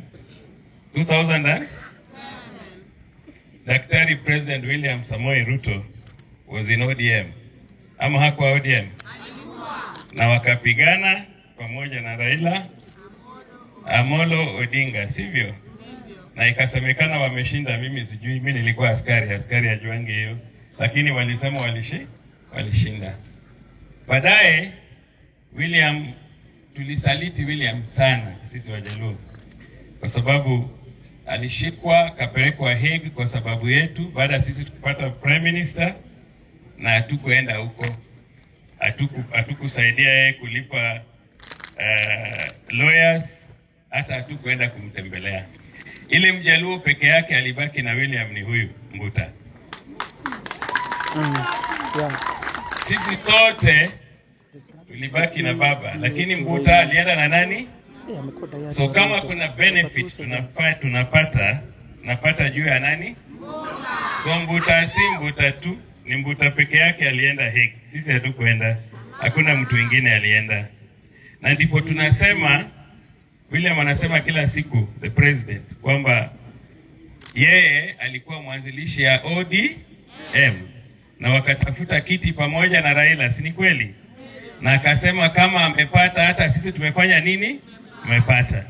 Speaker 5: Daktari President William Samoei Ruto was in ODM. Ama hakuwa ODM? Na wakapigana pamoja na Raila Amolo Odinga, sivyo?
Speaker 7: na ikasemekana wameshinda. Mimi sijui, mimi nilikuwa askari ajuange hiyo, lakini walisema walishinda. Baadaye William, tulisaliti William sana sisi Wajaluo, kwa sababu alishikwa kapelekwa Hague kwa sababu yetu, baada sisi tukipata prime minister, na hatukuenda huko, hatukusaidia yeye kulipa lawyers, hata hatukuenda kumtembelea. Ile Mjaluo peke yake alibaki na William ni huyu Mbuta. Sisi sote tulibaki na baba, lakini Mbuta alienda na nani? So kama kuna benefits tunapata juu ya nani? So Mbuta si Mbuta tu, ni Mbuta peke yake alienda Hague. Sisi hatukuenda, hakuna mtu mwingine alienda. Na ndipo tunasema, William anasema kila siku, the president, kwamba yeye alikuwa mwanzilishi ya ODM na wakatafuta kiti pamoja na Raila, si ni kweli? Na akasema kama amepata, hata sisi tumefanya nini? Tumepata.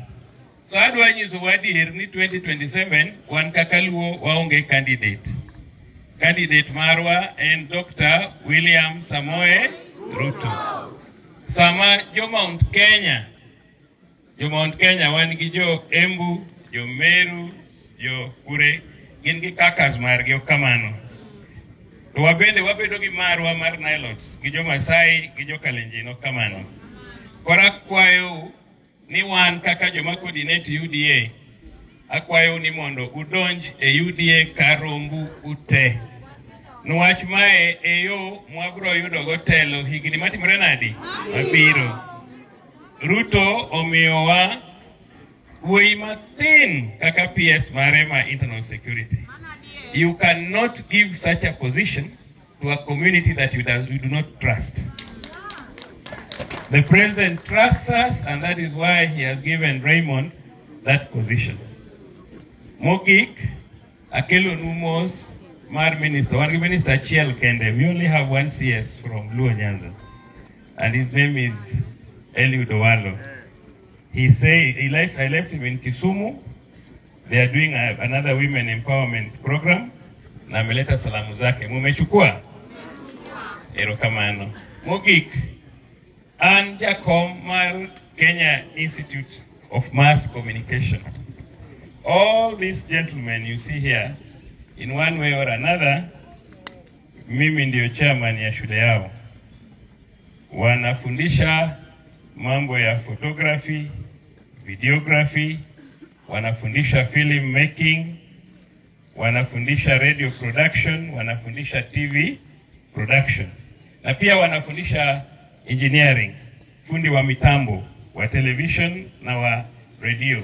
Speaker 7: So adwa nyizo wadi ni 2027 wan kakaluo waonge candidate marwa and Dr. William Samoe Ruto. Sama jo Mount Kenya wan gi jo Embu, jo Meru, jo Kure, gin gi kakas margi kamano. To wabedo gi marwa mar Nilots, gi jo Masai, gi jo Kalenjin kamano. Kora kwayo ni wan kaka joma coordinate UDA, akwayo ni mondo udonj e UDA karombu ute. Nwach mae eyo mwabro yudo gotelo higni matimore nadi mabiro. Ruto omiyowa wuoyi matin kaka PS marema internal security. You cannot give such a position to a community that you do not trust. The president trusts us, and that is why he has given Raymond that position. Mogik, Akelo Numos, Mar Minister, one Minister Chiel Kende. We only have one CS from Nyanza, and his name is Eliud Owalo. He said I left him in Kisumu. They are doing another women empowerment program. Na ameleta salamu zake. Mumechukua? Erokamano. Mogik, and Jakom Mar Kenya Institute of Mass Communication. All these gentlemen you see here, in one way or another, mimi ndio chairman ya shule yao. Wanafundisha mambo ya photography, videography, wanafundisha film making, wanafundisha radio production, wanafundisha TV production. Na pia wanafundisha engineering, fundi wa mitambo, wa television na wa radio.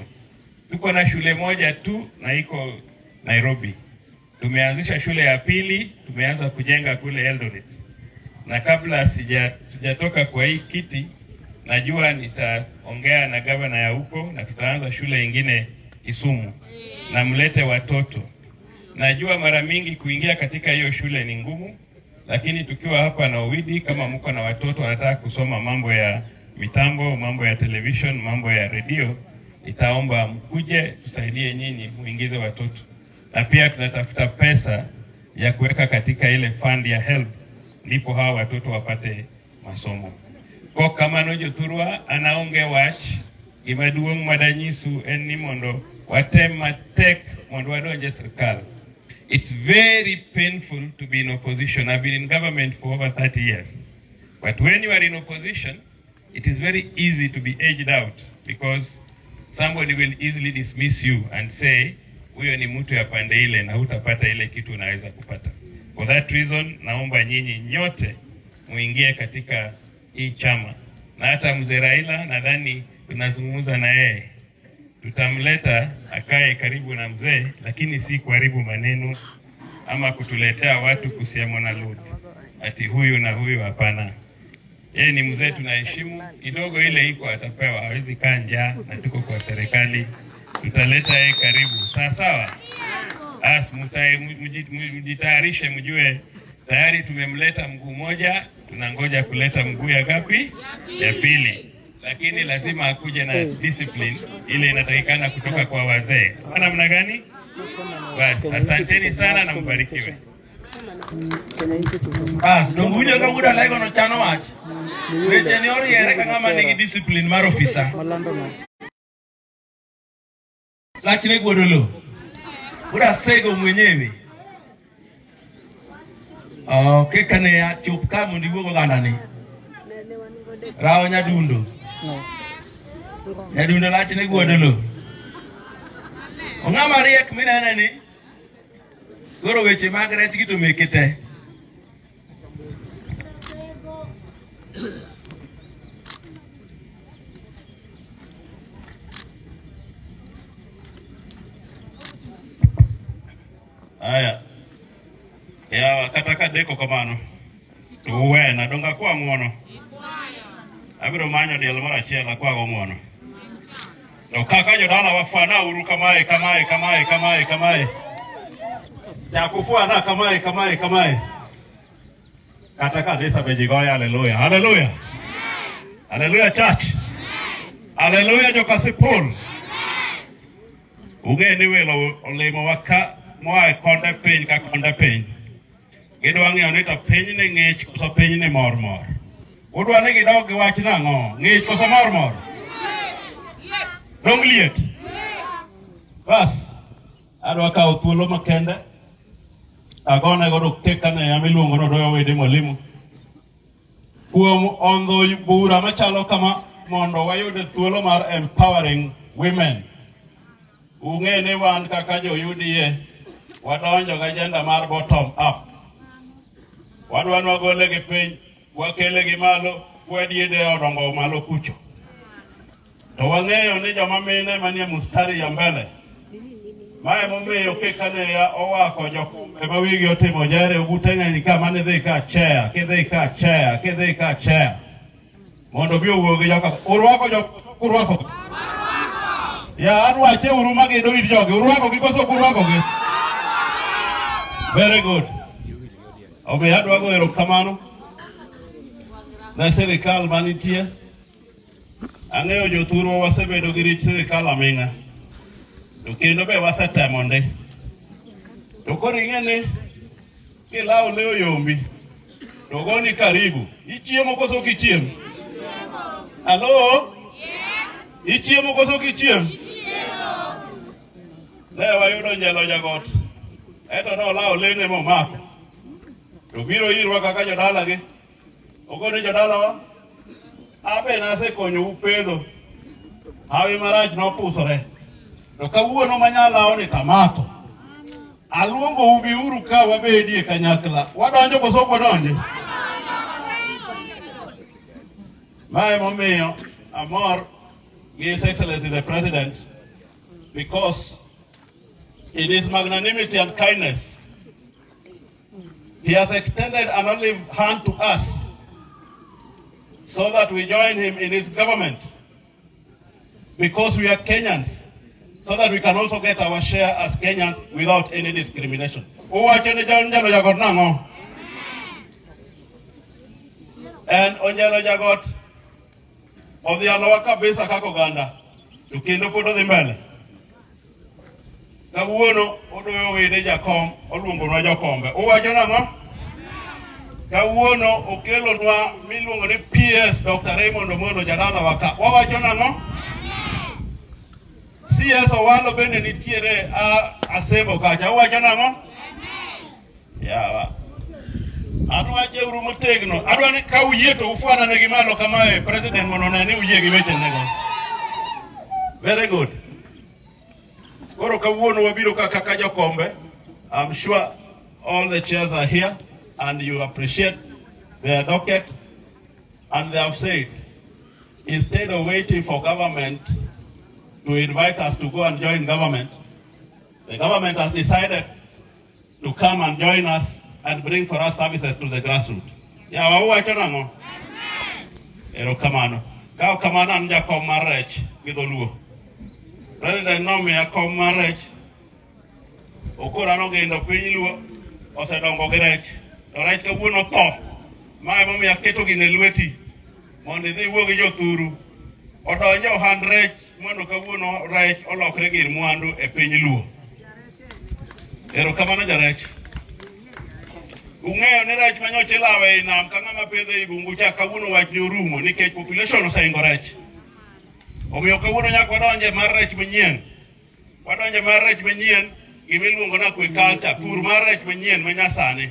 Speaker 7: Tuko na shule moja tu na iko Nairobi. Tumeanzisha shule ya pili, tumeanza kujenga kule Eldoret. Na kabla sijatoka kwa hii kiti, najua nitaongea na gavana ya huko na tutaanza shule nyingine Kisumu na mlete watoto. Najua mara mingi kuingia katika hiyo shule ni ngumu, lakini tukiwa hapa na Owidi, kama mko na watoto wanataka kusoma mambo ya mitambo, mambo ya television, mambo ya radio, itaomba mkuje tusaidie nyinyi muingize watoto. Na pia tunatafuta pesa ya kuweka katika ile fund ya help, ndipo hawa watoto wapate masomo. Kwa kama nojo turwa anaonge wach gimaduong' madanyisu en ni mondo watem matek mondo wadonje serikal. It's very painful to be in opposition. I've been in government for over 30 years. But when you are in opposition, it is very easy to be edged out because somebody will easily dismiss you and say, huyo ni mtu ya pande ile na hutapata ile kitu unaweza kupata. For that reason, naomba nyinyi nyote muingie katika hii chama. Na hata mzee Raila nadhani tunazungumza na yeye. Tutamleta akae karibu na mzee, lakini si kuharibu maneno ama kutuletea watu kusema na ludi ati huyu na huyu, hapana. Yeye ni mzee tunaheshimu, kidogo ile iko atapewa, hawezi kaa njaa na tuko kwa serikali. Tutaleta yeye karibu. Sawa? Mjitayarishe, mjue tayari tumemleta mguu moja, tunangoja kuleta mguu ya ngapi? Ya pili. lakini lazima akuje na discipline ile inatakikana kutoka kwa wazee. Kwa namna gani? Basi asanteni sana na mbarikiwe.
Speaker 2: Bas, donguja kamuda laigo no chano wach. Weche ni oriere kaka manigi discipline mar ofisa. Lachne godolo. Buda sego mwenyewe. Okay, kane ya chup ka mondi wuogo ganda ni. Rawo nyadundo. Nyadundo lachne godolo. Ong'ama riek minene ni. Goro weche mag rech gi to mekete.
Speaker 7: Aya. Ya kata ka deko kamano. To wena donga kwa ng'wono. Abiro manyo diel mara achiel kwa ng'wono. To kaka jodala wafana uru kamae. Yakufua kamae. Kata ka desa bejigoya, hallelujah. Hallelujah church. Hallelujah jokasipul. Uge ni welo olemo waka moa konde piny ka konde piny. Gidwa ng'eyo ni to piny ni ng'ich koso piny ni mor. Udwa ni gidog gi wach nang'o? Ng'ich koso mor. Dong liet. Bas. Adwa kawo thuolo makende. Agone godo tekane ya miluongo no doyo wede mwalimu. Kuom ondho bura machalo kama mondo wayude thuolo mar empowering women. Ung'e ni wan kaka jo UDA wadonjo ga agenda mar bottom up. Wadwa wagole gi piny, wakele gi malo, wadiede odongo malo kucho. To wang'eyo ni joma mine manie mustari ya mbele. Mae momiyo kekane ya owako jokumbe ma wigi otimo jere ugute ng'eny ka mane dhi ka chair, kidhi ka chair. Mondo bi owuogi joka urwako. Ya arwache uru magido ir jogi, urwako gi koso urwako gi. Very good. Omiyo adwa goyo erokamano ne sirikal manitie. Ang'eyo jothurwa wasebedo gi rich sirikal aming'a. To kendo be wasetemo ndi. To koro ing'e ni kilawo leo yombi to goni karibu. Ichiemo koso kichiemo? Hello? Yes. Ichiemo koso kichiemo? Ichiemo. Ne wayudo Njelo Jagot. Eto no lawo lene momako. To biro irwa kaka jodala gi. Ogoni jodala wa. Abe nase konyo upedho. Hawi marach no pusore. To kawuono manyalawo ni tamato. Aluongo ubi uru ka wabedie kanyakla. Wadonjo koso wadonjo. Mae momiyo amor gi His Excellency the President, because in his magnanimity and kindness he has extended an olive hand to us so that we join him in his government, because we are Kenyans, so that we can also get our share as Kenyans without any discrimination. And Onjelo Jagot of the Alawaka Besa Kakoganda to Kendo Poto the Mbele. Kawuono odoyo wede jakom oluongo nwa jokombe. Uwacho nang'o? Kawuono okelo nwa miluongo ni PS Dr. Raymond Omolo jadala waka. Wawacho nang'o? CS Owalo bende nitiere Asebo kacha. Uwacho nang'o? Yawa. Adwa jeuru motegno. Adwa ni ka uyie to ufuana ne gimalo kamae president mono ne uyie gi weche nego. Very good. Koro kawuono wabiro kaka jokombe. I'm sure all the chairs are here and you appreciate their docket, and they have said instead of waiting for government to invite us to go and join government, the government has decided to come and join us and bring for us services to the grassroots. Ya wawacho nang'o? Erokamano. Kao kamano an jakom mar rech gi dholuo. President nomiya kom mar rech. Okora nogendo piny luo osedongo gi rech. To rech kawuono tho. Mae momiyo aketo gi ne lweti mondo idhi iwuo gi jothuru
Speaker 8: odonjo ohand rech mondo kawuono rech olokre gir mwandu e piny Luo. Erokamano jarech. Ung'eyo ni rech manyocha ilawe ei nam ka ng'ama pidho ei bungu cha kawuono wach ni orumo nikech population osehingo rech. Omiyo kawuono nyaka wadonje mar rech manyien. Wadonje mar rech manyien gimiluongo na aquaculture, pur mar rech manyien manyasani.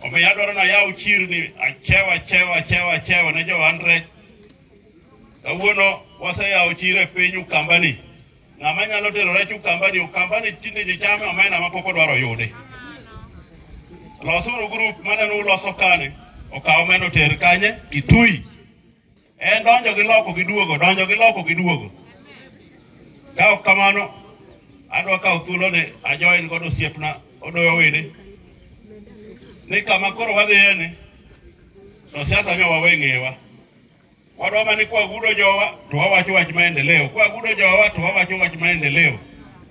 Speaker 8: Omiyo adwaro na yaw chirni achewa ne jo ohand rech. Kawuono waseyawo chiro e piny Ukambani. Ng'ama nyalo tero rech Ukambani tinde ji chame omena ma pok odwaro yude. Losuru group maneno uloso kane, okaw omena oter kanye, Kitui. En donjo gi loko gi duogo. Ka ok kamano, adwa kawo thuolo ni ajoin godo osiepna Odoyo Wede. Ni kama koro wadhiye to siasa miyo wawe ng'ewa. Wadwa mani kwa gudo jowa to wawacho wach maendeleo. Kwa gudo jowa to wawacho wach maendeleo.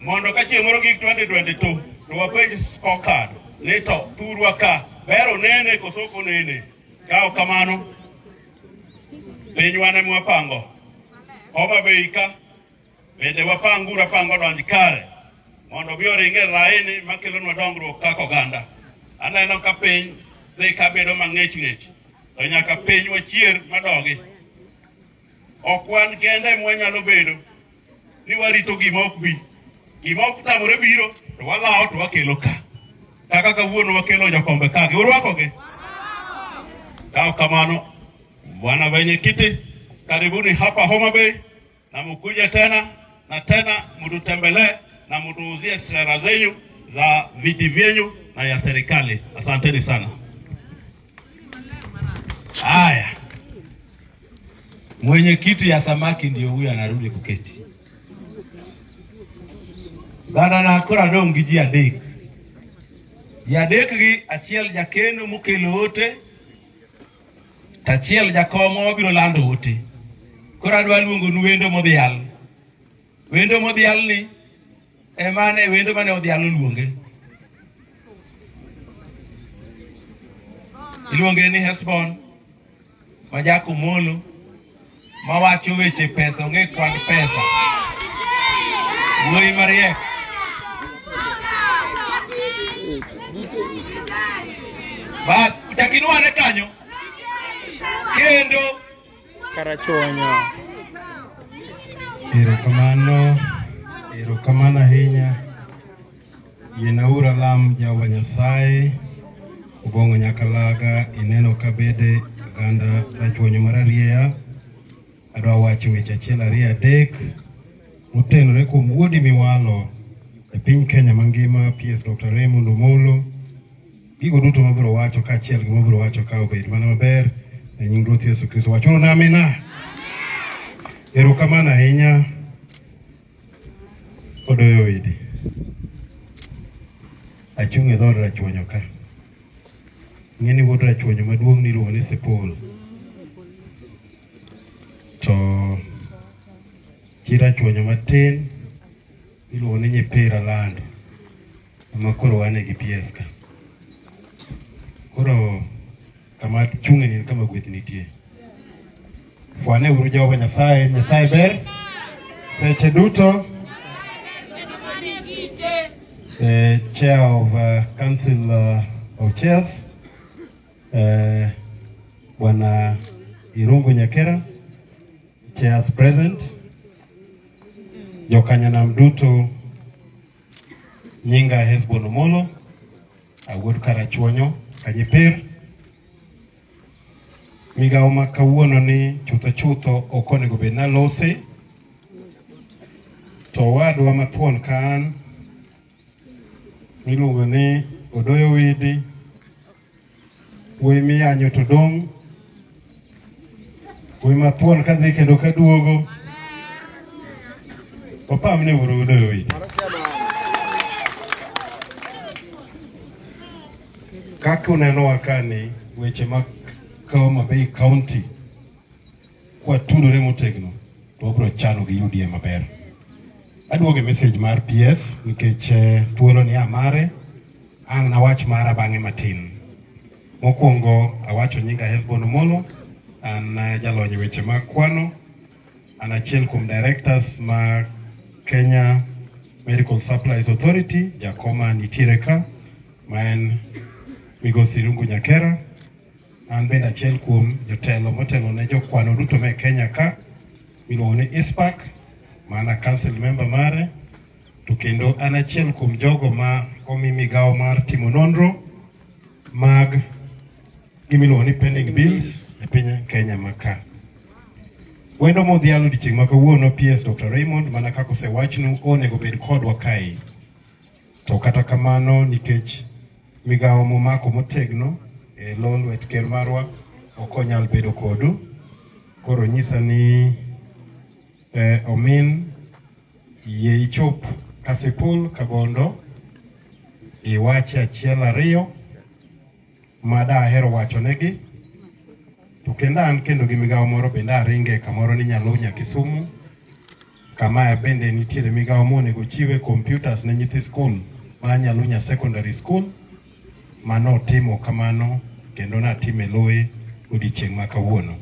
Speaker 8: Mondo ka chieng' moro gik 2022 to wapenj scorecard ni to thurwa ka bero nene kosoko nene. Ka ok kamano piny wane mwapango. Homa Bay ka bende wapango donj kare mondo bi oringe laini makelonwa dongruok kaka oganda. Aneno ka piny dhi ka bedo mang'ech to nyaka piny wachier madogi. Ok wan kende mwanyalo bedo ni warito gima ok bi. Gima ok tamore biro to walawo to wakelo ka. Kaka kawuono wakelo jakombe ka. Urwakogi? Ka kamano bwana wenyekiti, karibuni hapa Homa Bay na mkuje tena na tena mtutembelee na mtuuzie sera zenyu za viti vyenyu na ya serikali. Asanteni sana.
Speaker 2: Haya. Mwenyekiti ya samaki ndio huyu anarudi kuketi. Bana na kura dongi ji adek. Ji adek gi achiel jakeno mukelo ote. Tachiel jakomo wabiro lando ote. Kura adwa luongo nu wendo modhial. Wendo modhial ni wendo mane odhial luonge. Iluonge ni Hesbon Majako Molo mawacho weche pesa, ong'e kwan pesa. Wuoyi mariek. Bas, utakinuane kanyo. Kendo
Speaker 9: Karachuonyo.
Speaker 3: Erokamano ahinya. Yenaura lam Jehova Nyasaye. Ubongo nyakalaga ineno kabede ganda rachuonyo mararieya. Adwa wacho weche achiel ariyo adek motenore kuom wuodi miwalo e piny Kenya mangima, PS Dr. Raymond Omolo. Gigo duto mabiro wacho ka achiel gi mabiro wacho ka obed mana maber e nying Ruoth Yesu Kristo. Wachuru na amina. Erokamano ahinya. Odoyo Wede. Achung' e dhod rachuonyo ka. Ng'eni wuod rachuonyo maduong' niluongo ni Sepol. To chi rachuonyo matin iluongo ni Nyipira Lando. Ama koro wane gi PS ka. Koro kama chung'e ni kama gweth nitie. Fwane uru Jehova Nyasaye. Nyasaye ber seche duto. The chair of Council of Chairs, Bwana Irungu Nyakera, chairs present, Jokanyanam duto, Nyinga Hesbon Omolo, Awuod Karachuonyo, Kanyipir, Migao ma kawuono ni chutho ok onego bed nalose, to wadwa mathuon kan miluongo ni Odoyo Wede, wuoyi miyanyo to dong', wuoyi mathuon kadhi kendo kaduogo. Opamne uru Odoyo Wede. Kaka uneno wakani weche mag Homa Bay County kwa tudore motegno to obro chano gi UDA maber. Aduoge message mar PS nikech thuolo ni amare ang' na wach mara bang'e matin. Mokwongo awacho nyinga Hesbon Omolo, an jalony weche mag kwano an achiel kuom directors ma Kenya Medical Supplies Authority, jakoma nitiere ka, ma en Migosi Irungu Nyakera. An bende achiel kuom jotelo motelo ne jokwano duto me Kenya ka, miluongo ni ISPAC, mana council member mare, to kendo an achiel kuom jogo ma omi migawo mar timo nonro mag gimiluongo ni pending bills e piny Kenya ma ka. Wendo modhialo odiochieng' ma kawuono, PS Dr. Raymond, mana kaka osewachnu, onego bed kodwa kae. To kata kamano, nikech migawo momako motegno e lo lwet ker marwa ok onyal bedo kodu, koro nyisa ni omin yie ichop Kasipul Kabondo iwache achiel ariyo ma dahero wachonegi. To kendo an kendo gi migawo moro bende aringe kamoro ni Nyalunya Kisumu, kama bende nitiere migawo monego chiwe computers ne nyithi skul ma Nyalunya Secondary School, mano timo kamano kendo natime loe odiochieng' ma kawuono.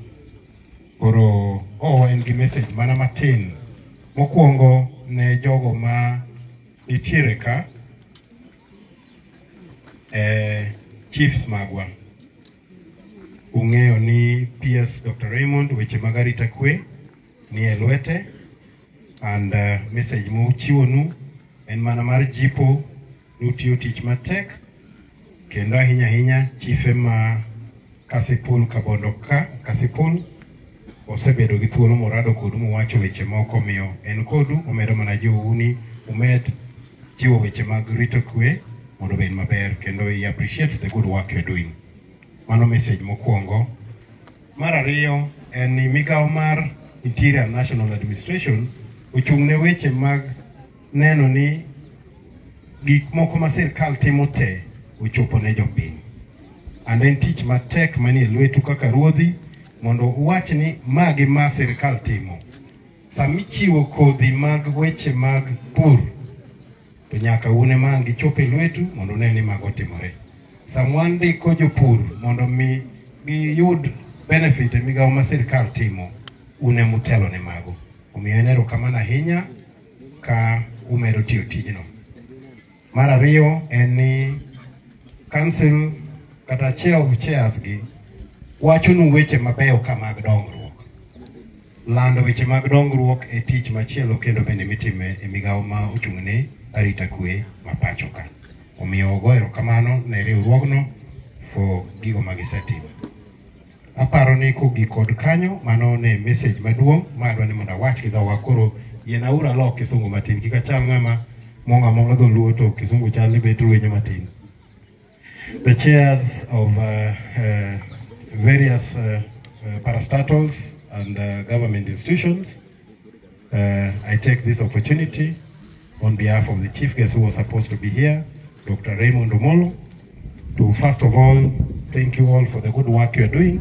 Speaker 3: Koro en gi message mana matin mokwongo ne jogo ma nitiere ka, chiefs magwa. Ung'eyo ni PS Dr. Raymond weche mag arita kwe ni e lwete, and message mochiwonu en mana mar jipo nutiyo tich matek, kendo ahinya ahinya chiefe ma Kasipul Kabondo ka Kasipul osebedo gi thuolo morado kodu mowacho weche moko, miyo en kodu omedo mana jiwou ni umed chiwo weche mag rito kwe mondo obed maber, kendo he appreciates the good work you're doing. Mano message mokwongo. Mar ariyo en ni migawo mar Interior National Administration ochung' ne weche mag neno ni gik moko ma sirkal timo te ochopo ne jopiny. And en tich matek manie lwetu kaka ruodhi mondo uwach ni magi ma sirkal timo. Samichiwo kodhi mag weche mag pur, to nyaka une mangi chope lwetu mondo ne ni mago timore. Samwandi ko jopur mondo mi giyud benefit e migawo ma sirkal timo, une mutelo ne mago. Omiyo en erokamano ahinya ka umedo tiyo tijno. Mar ariyo en ni council kata chairs gi wachonu weche mabeyo ka mag dongruok. Lando weche mag dongruok e tich machielo kendo bende mitime e migawo ma ochung'ne arita kwe ma pacho ka. Omiyo ogo erokamano ne riwruogno for gigo magisetimo. Aparo ni kogik kod kanyo, mano ne message maduong' madwa ni mondo awach gi dhowa. Koro yien aura lok kisungu matin, kik achal ng'ama monga dholuo to kisungu chal ni bet ruwenyo matin. The chairs of various parastatals and government institutions, I take this opportunity on behalf of the chief guest who was supposed to be here, Dr. Raymond Omolo, to first of all thank you all for the good work you are doing.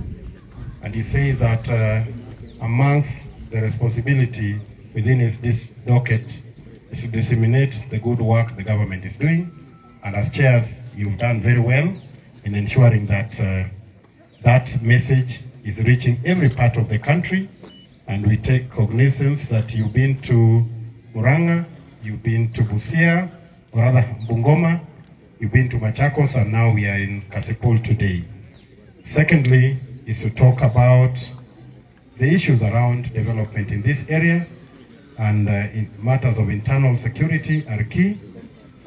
Speaker 3: And he says that amongst the responsibility within this docket is to disseminate the good work the government is doing. And as chairs, you've done very well in ensuring that that message is reaching every part of the country. And we take cognizance that you've been to Murang'a, you've been to Busia, or rather Bungoma, you've been to Machakos, and now we are in Kasipul today. Secondly, is to talk about the issues around development in this area, and in matters of internal security are key,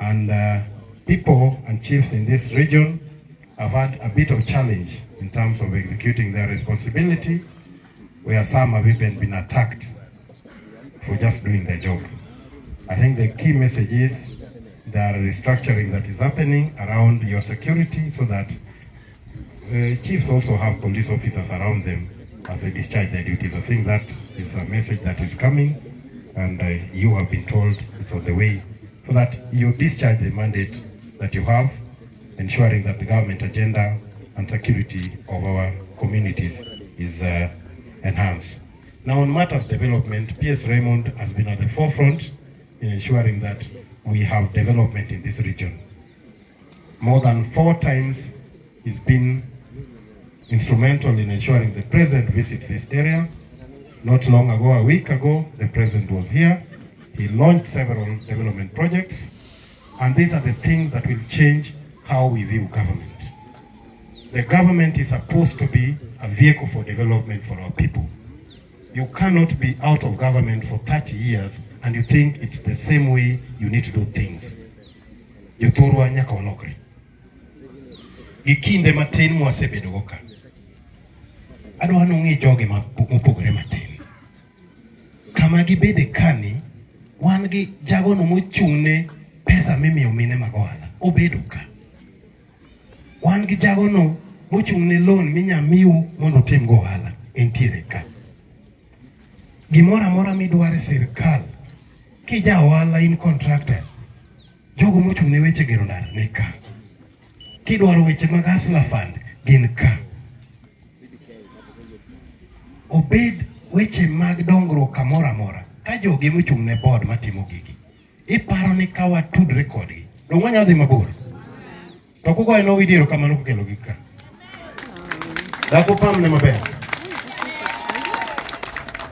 Speaker 3: and people and chiefs in this region have had a bit of challenge in terms of executing their responsibility, where some have even been attacked for just doing their job. I think the key message is there is restructuring that is happening around your security, so that chiefs also have police officers around them as they discharge their duties. I think that is a message that is coming, and you have been told it's on the way, so that you discharge the mandate that you have, ensuring that the government agenda and security of our communities is enhanced. Now, on matters development, PS Raymond has been at the forefront in ensuring that we have development in this region. More than 4 times he's been instrumental in ensuring the president visits this area,
Speaker 10: Not long ago, a week ago, the president was here. He launched several development projects, and these are the things that will change how we view government. The government is supposed to be a vehicle for development for our people. You cannot be out of government for 30 years and you think it's the same way you need to do things. You thurwa nyaka walokre. Gikinde matin mwasebedo goka. Adwa nung'i joge mopogore matin. Kama gibede kani, wan gi jago no mochung'ne pesa mimiyo mine mag ohala. Obedo ka. Wan gi jago no mochung'ne loan minyamiu mondo otim go ohala. Entiere ka. Gimora mora midware sirkal. Kija ohala in contractor. Jogo mochung'ne weche gero ndara ne ka. Kidwaro weche mag Hustler Fund gin ka. Obed weche mag dongruok kamora mora. Ka jogi mochung'ne board matimo gigi. Iparo ni ka watudre kodgi. Dong wanyalo dhi mabor. To kugo eno widiero kamano kukelo gi ka. Dhako pamne maber.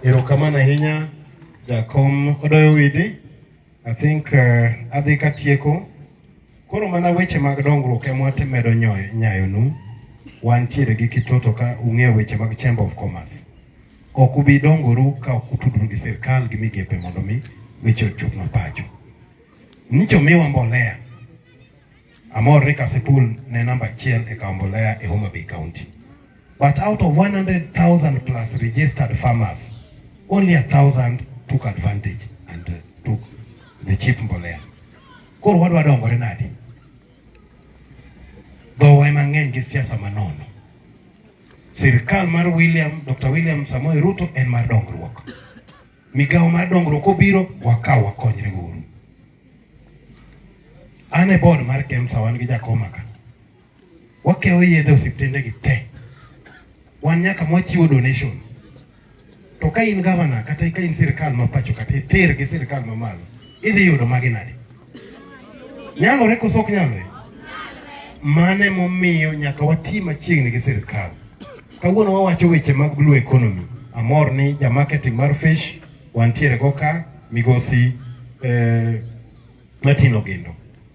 Speaker 10: Erokamano ahinya jakom odoyo widi. I think adhi katieko. Koro mana weche mag dongruok ema watemedo nyayonu. Wantiere gi kitoto ka ung'eyo weche mag Chamber of Commerce. Ok ubi dongoru ka ok utudru gi sirkal gi migepe mondo mi weche ochop na pacho. Nicho miwa mbolea. Amor ni Kasipul ne namba 1 e kawo mbolea e Homa Bay County. But out of 100,000 plus registered farmers, only 1,000 took advantage and took the cheap mbolea. Koro wadwa dongore nade? Dhowa mang'eny gi siasa manono. Sirkal mar Dr. William Samoei Ruto en mar dongruok. Migawo mar dongruok obiro wakaw wakonyre guru. Ane board mar KEMSA wan gi jakoma ka. Wakewo yedhe osiptende gi te. Wan nyaka mwachiwo donation. To ka in governor kata ka in sirkal ma pacho kata iter gi sirkal ma malo, idhi yudo magi nade? Nyalore koso ok nyalore? Mane momiyo nyaka wati machiegni gi sirkal. Kawuono wawacho weche mag blue economy. Amor ni ja marketing mar fish wantiere goka migosi Martin Ogendo.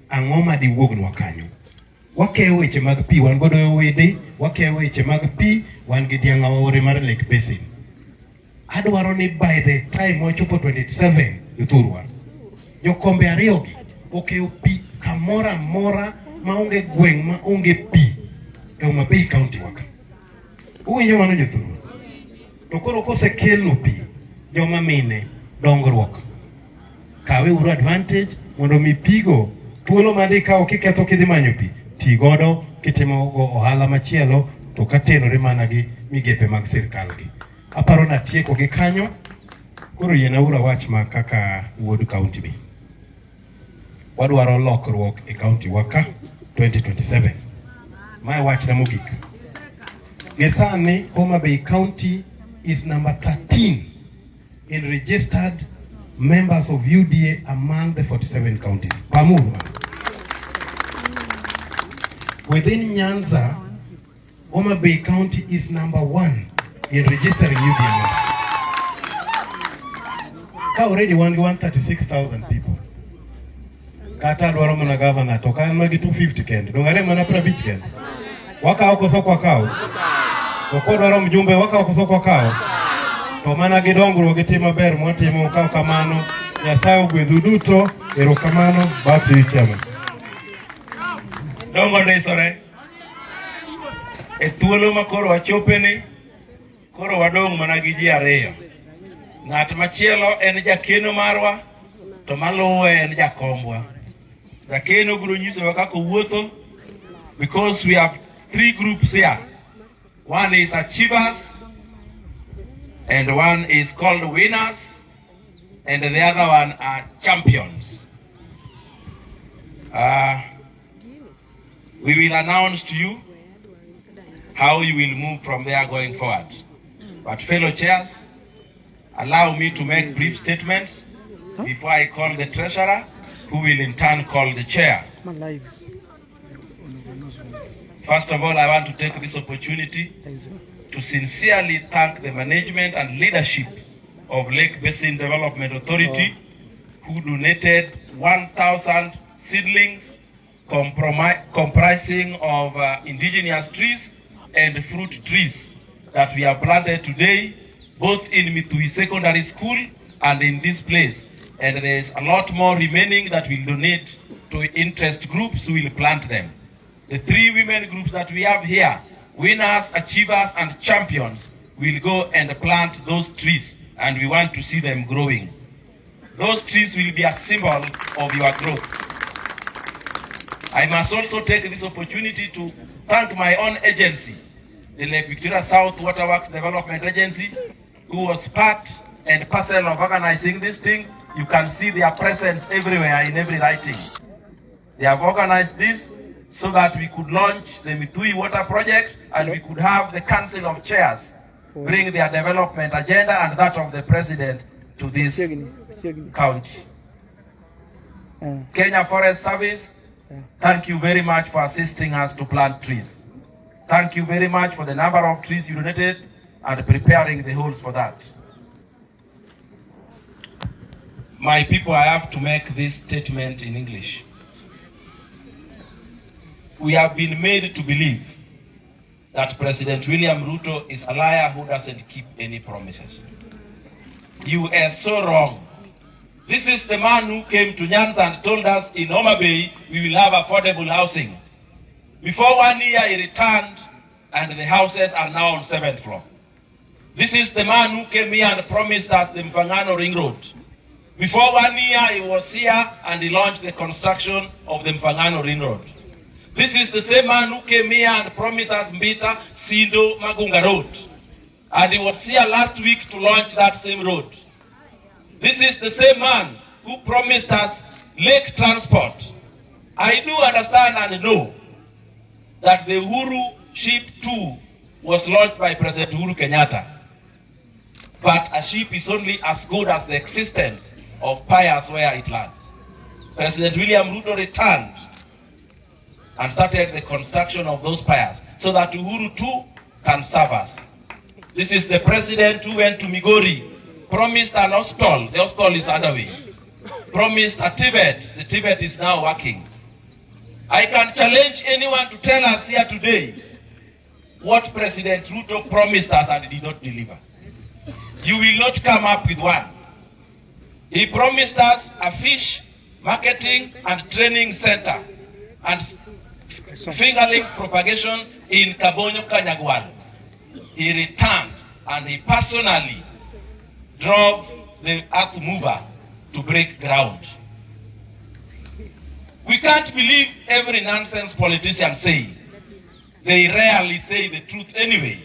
Speaker 10: Ang'o ma diwuognwa kanyo? Wakewo weche mag pi wan godo wede, wakewo weche mag pi wan gi dianga ore mar Lake Basin. Adwaro ni by the time wachopo 27 yuthurwa. Jokombe ariyo gi okewo pi kamora mora maonge gweng' maonge pi e Homa Bay County waka. Uwinjo mano jothurwa. To koro kosekelo pi joma mine dongruok. Kawe uru advantage mondo mi pigo thuolo madi ka okiketho kidhi manyo pi. Ti godo kitimo go ohala machielo to katenore mana gi migepe mag sirkal gi. Aparo na tieko gi kanyo. Koro yena ura wach ma kaka wuod county bi. Wadwaro lokruok e county waka 2027. My watch na mogik. Gesani Homa Bay County is number 13 in registered members of UDA among the 47 counties. Pamurma. Within Nyanza, Homa Bay County is number 1 in registering UDA members. Already 136,000 people. Kata dwaro mana governor to kan magi 250 kende. Dongare mana 50 kende. Waka oko soko wakao. To dwaro mjumbe waka oko soko wakao. To mana gidongruok gitima ber mwatimo kao kamano. Nyasaye ogwedhu duto. Erokamano bati chama.
Speaker 2: Dongo desore. E thuolo ma koro wachopeni, koro wadong' mana gi ji ariyo. Ng'at machielo en jakeno marwa, to maluwe en jakombwa. Jakeno biro nyisowa kaka wuotho, because we have 3 groups here. One is achievers, and one is called winners, and the other one are champions. We will announce to you how you will move from there going forward. But fellow chairs, allow me to make brief statements before I call the treasurer, who will in turn call the chair. First of all, I want to take this opportunity to sincerely thank the management and leadership
Speaker 7: of Lake Basin Development Authority, who donated 1,000 seedlings comprising of indigenous trees and fruit trees that we have planted today, both in Mitui Secondary School and in this place. And there is a lot more remaining that we'll donate to interest groups who will plant them. The 3 women groups that we have here, winners, achievers, and champions, will go and plant those trees, and we want to see them growing. Those trees will be a symbol of your growth. I must also take this opportunity to thank my own agency, the Lake Victoria South Waterworks Development Agency, who was part and parcel of organizing this thing. You can see their presence everywhere in every writing. They have organized this so that we could launch the Mitui Water Project and we could have the Council of Chairs bring their development agenda and that of the President to this county. Kenya Forest Service, thank you very much for assisting us to plant trees. Thank you very much for the number of trees you donated and preparing the holes for that. My people, I have to make this statement in English. We have been made to believe that President William Ruto is a liar who doesn't keep any promises. You are so wrong. This is the man who came to Nyanza and told us in Homa Bay we will have affordable housing. Before 1 year he returned and the houses are now on 7th floor. This is the man who came here and promised us the Mfangano Ring Road. Before 1 year he was here and he launched the construction of the Mfangano Ring Road. This is the same man who came here and promised us Mbita, Sindo, Magunga Road. And he was here last week to launch that same road. This is the same man who promised us lake transport. I do understand and know that the Uhuru Ship 2 was launched by President Uhuru Kenyatta. But a ship is only as good as the existence of piers where it lands. President William Ruto returned and started the construction of those piers so that Uhuru too can serve us. This is the president who went to Migori, promised an hospital, the hospital is underway. Promised a Tibet, the Tibet is now working. I can challenge anyone to tell us here today what President Ruto promised us and did not deliver. You will not come up with one. He promised us a fish marketing and training center and fingerling propagation in Kabonyo, Kanyagwal. He returned and he personally drove the earth mover to break ground. We can't believe every nonsense politician say. They rarely say the truth anyway.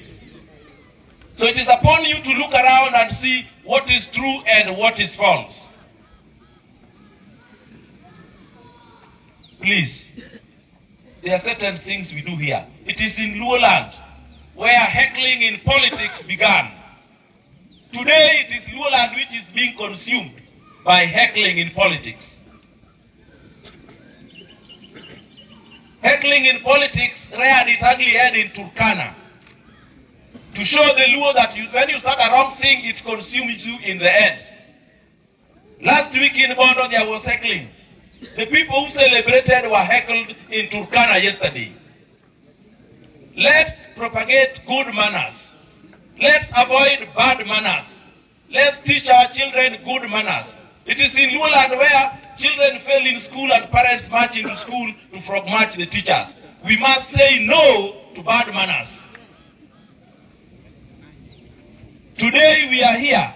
Speaker 7: So it is upon you to look around and see what is true and what is false. Please, there are certain things we do here. It is in Luo land where heckling in politics began. Today it is Luo land which is being consumed by heckling in politics. Heckling in politics reared its ugly head in Turkana to show the Luo that when you start a wrong thing, it consumes you in the end. Last week in Bondo there was heckling. The people who celebrated were heckled in Turkana yesterday. Let's propagate good manners. Let's avoid bad manners. Let's teach our children good manners. It is in Luo land where children fail in school and parents march into school to frog march the teachers. We must say no to bad manners. Today we are here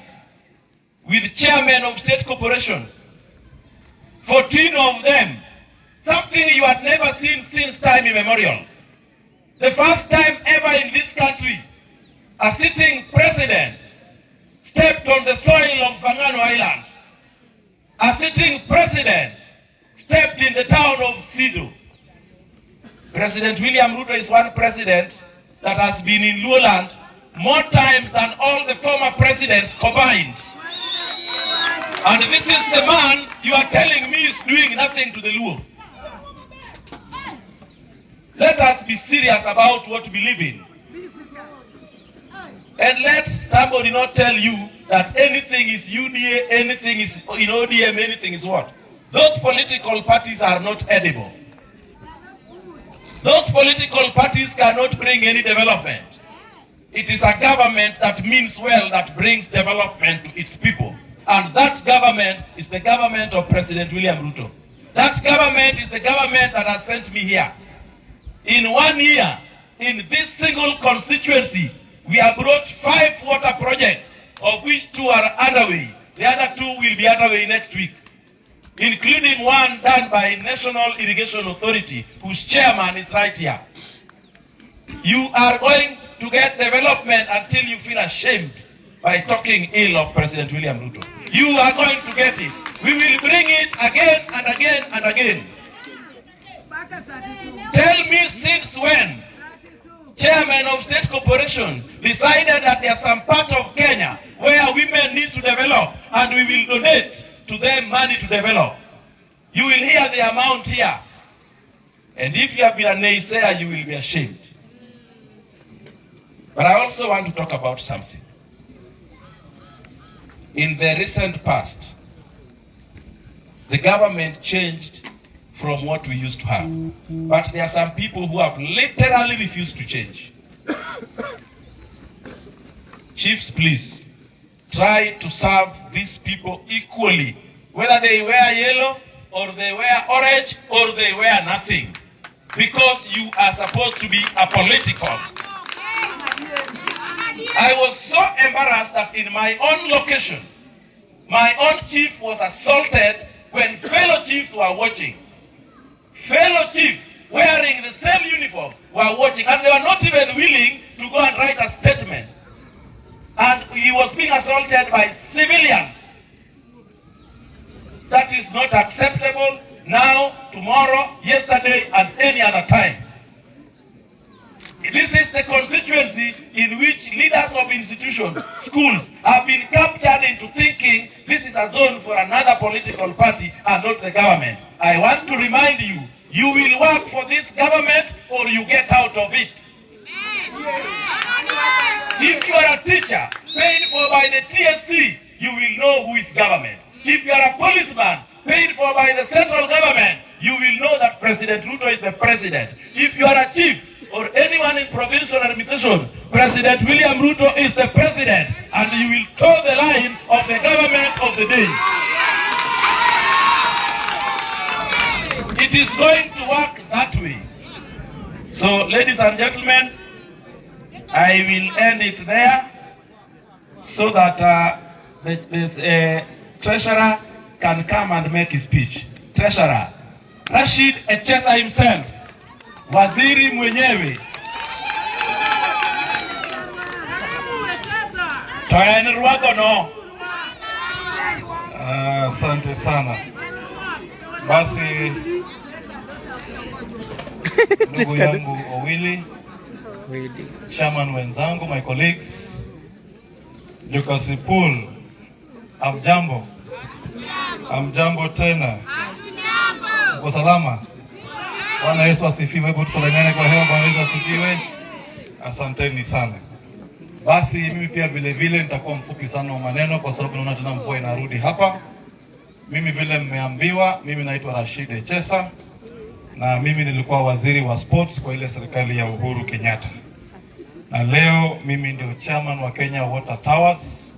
Speaker 7: with chairmen of state corporations, 14 of them, something you had never seen since time immemorial. The first time ever in this country, a sitting president stepped on the soil of Fangano Island. A sitting president stepped in the town of Sido. President William Ruto is one president that has been in Luo land more times than all the former presidents combined. And this is the man you are telling me is doing nothing to the Luo. Let us be serious about what we live in.
Speaker 2: And let somebody not tell you that anything is UDA, anything is in ODM, anything is what? Those political parties are not edible. Those political parties cannot bring any development. It is a government that means well, that brings development to its people. And that government is the government of President William Ruto. That government is the government that has sent me here. In 1 year, in this single constituency, we have brought 5 water projects, of which 2 are underway. The other 2 will be underway next week, including one done by National Irrigation Authority, whose chairman is right here. You are going to get development until you feel ashamed by talking ill of President William Ruto. You are going to get it. We will bring it again and again and again. Tell me since when chairman of state corporation decided that there are some part of Kenya where women need to develop and we will donate to them money to develop. You will hear the amount here. And if you have been a naysayer, you will be ashamed. But I also want to talk about something. In the recent past, the government changed from what we used to have. But there are some people who have literally refused to change. Chiefs, please, try to serve these people equally, whether they wear yellow, or they wear orange, or they wear nothing. Because you are supposed to be apolitical. I was so embarrassed that in my own location, my own chief was assaulted when fellow chiefs were watching. Fellow chiefs wearing the same uniform were watching, and they were not even willing to go and write a statement. And he was being assaulted by civilians. That is not acceptable now, tomorrow, yesterday, and any other time. This is the constituency in which leaders of institutions, schools, have been captured into thinking this is a zone for another political party and not the government. I want to remind you, you will work for this government or you get out of it. If you are a teacher paid for by the TSC, you will know who is government. If you are a policeman paid for by the central government, you will know that President Ruto is the president. If you are a chief or anyone in provincial administration, President William Ruto is the president, and you will toe the line of the government of the day. It is going to work that way. So, ladies and gentlemen, I will end it there so that the treasurer can come and make his speech. Treasurer, Rashid Echesa himself, waziri mwenyewe. Toeni ruwago no.
Speaker 5: Asante sana. Basi ndugu yangu Owili, chairman wenzangu, my colleagues, Jukasipul, amjambo. Amjambo tena. Uko salama? Bwana Yesu asifiwe. Hebu tusalimiane kwa hewa. Bwana Yesu asifiwe. Asanteni sana. Basi mimi pia vile vile nitakuwa mfupi sana wa maneno kwa sababu naona tena mvua inarudi hapa. Mimi vile mmeambiwa, mimi naitwa Rashid Echesa na mimi nilikuwa waziri wa sports kwa ile serikali ya Uhuru Kenyatta. Na leo mimi ndio chairman wa Kenya Water Towers.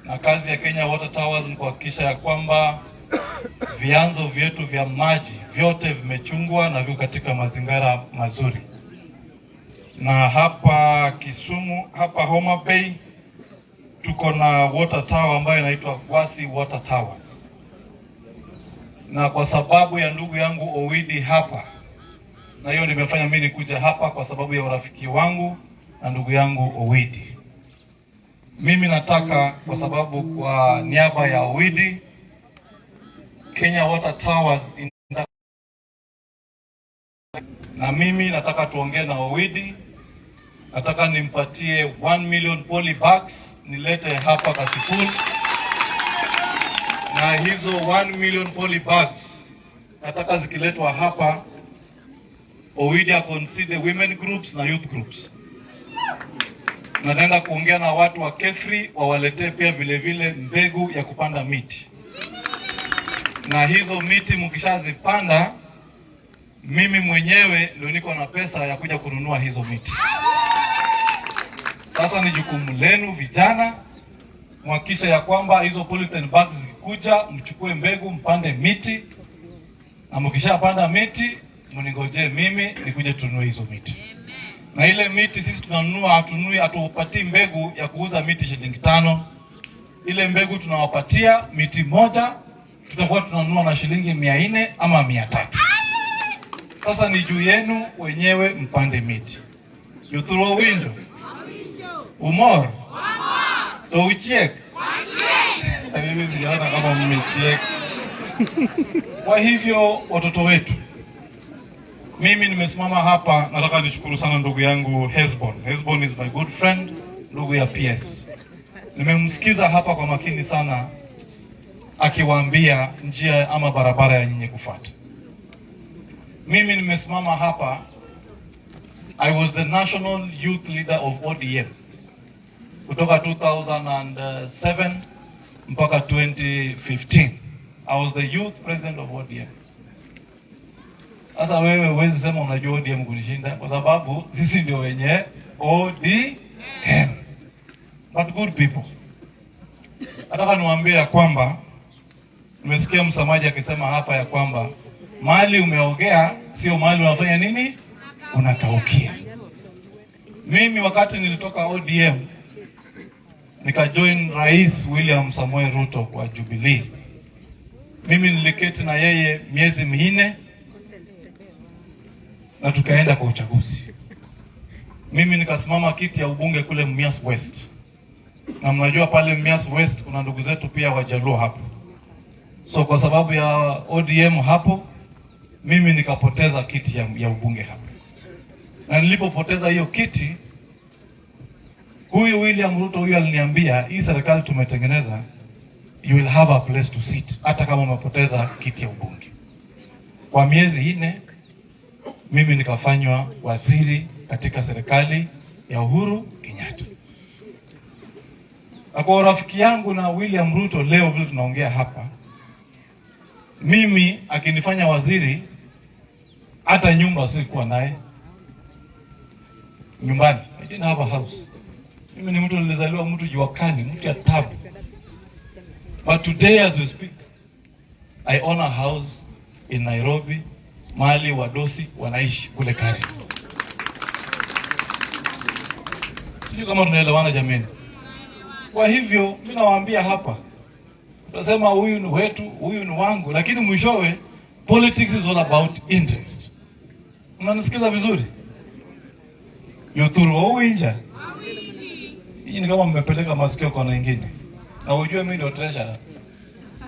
Speaker 5: Na kazi ya Kenya Water Towers ni kuhakikisha ya kwamba vyanzo vyetu vya maji vyote vimechungwa na viko katika mazingira mazuri. Na hapa Kisumu, hapa Homa Bay, tuko na water tower ambayo inaitwa Gwasi Water Towers. Na kwa sababu ya ndugu yangu Owidi hapa, na hiyo nimefanya mimi nikuja hapa kwa sababu ya urafiki wangu na ndugu yangu Owidi. Mimi nataka kwa sababu kwa niaba ya Owidi, Kenya Water Towers na mimi nataka tuongee na Owidi. Nataka nimpatie 1 million poly bags nilete hapa Kasipul. Na hizo 1 million poly bags nataka zikiletwa hapa, Owidi consider women groups na youth groups.
Speaker 11: na naenda kuongea na watu wa Kefri wawaletee pia vile vile mbegu ya kupanda miti, na hizo miti mkishazipanda, mimi mwenyewe ndio niko na pesa ya kuja kununua hizo miti. Sasa ni jukumu lenu vijana, muhakikishe ya kwamba hizo polythene bags zikikuja, mchukue mbegu mpande miti, na mkishapanda miti mningojee mimi nikuje tununue hizo miti. Na ile miti sisi tunanunua, hatupatii mbegu ya kuuza miti shilingi 5. Ile mbegu tunawapatia miti moja tutakuwa tunanunua na shilingi 400 ama 300. Sasa ni juu yenu wenyewe mpande miti. Yuthuro winjo. Umor. Touchiek. Mimi sijaona kama mmechiek. Kwa hivyo watoto wetu, mimi nimesimama hapa, nataka nishukuru sana ndugu yangu Hesbon. Hesbon is my good friend, ndugu ya PS. Nimemsikiza hapa kwa makini sana akiwaambia njia ama barabara ya nyinyi kufuata. Mimi nimesimama hapa, I was the national youth leader of ODM kutoka 2007 mpaka 2015. I was the youth president of ODM. Sasa wewe huwezi sema unajua ODM kunishinda, kwa sababu sisi ndio wenye ODM. But good people, nataka niwaambie ya kwamba nimesikia msamaji akisema hapa ya kwamba mali umeogea sio mali unafanya nini, unakaukia. Mimi wakati nilitoka ODM nikajoin Rais William Samoei Ruto kwa Jubilee, mimi niliketi na yeye miezi 4 na tukaenda kwa uchaguzi. Mimi nikasimama kiti ya ubunge kule Mumias West, na mnajua pale Mumias West kuna ndugu zetu pia Wajaluo hapo. So kwa sababu ya ODM hapo, mimi nikapoteza kiti ya ubunge hapo. Na nilipopoteza hiyo kiti, huyu William Ruto huyu aliniambia, hii serikali tumetengeneza, you will have a place to sit, hata kama umepoteza kiti ya ubunge. Kwa miezi 4 mimi nikafanywa waziri katika serikali ya Uhuru Kenyatta. Na kwa rafiki yangu na William Ruto leo vile tunaongea hapa, mimi akinifanya waziri, hata nyumba sikuwa naye nyumbani. I didn't have a house. Mimi ni mtu nilizaliwa mtu juakani, mtu ya tabu. But today as we speak, I own a house in Nairobi, mahali wadosi wanaishi kule Kare. Sijui kama tunaelewana jameni. Kwa hivyo mimi nawaambia hapa, tunasema huyu ni wetu, huyu ni wangu, lakini mwishowe politics is all about interest. Unanisikiza vizuri? Yuthuro winja. Hii ni kama mmepeleka masikio kwa wengine. Na unajua mimi ndio treasurer.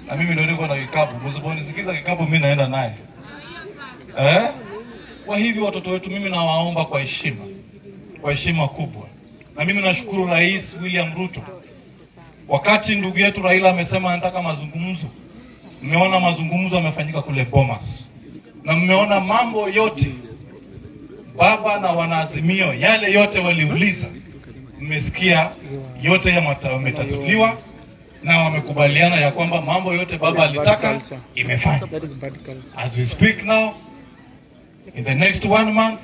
Speaker 11: Na mimi ndio niko na kikapu. Msiponisikiza kikapu mimi naenda naye. Kwa hivyo watoto wetu, mimi nawaomba kwa heshima kubwa. Na mimi nashukuru Rais William Ruto. Wakati ndugu yetu Raila amesema anataka mazungumzo, mmeona mazungumzo yamefanyika kule Bomas. Na mmeona mambo yote baba na wanaazimio yale yote waliuliza, mmesikia yote yametatuliwa na wamekubaliana ya kwamba mambo yote baba alitaka imefanya. As we speak now, in the next 1 month,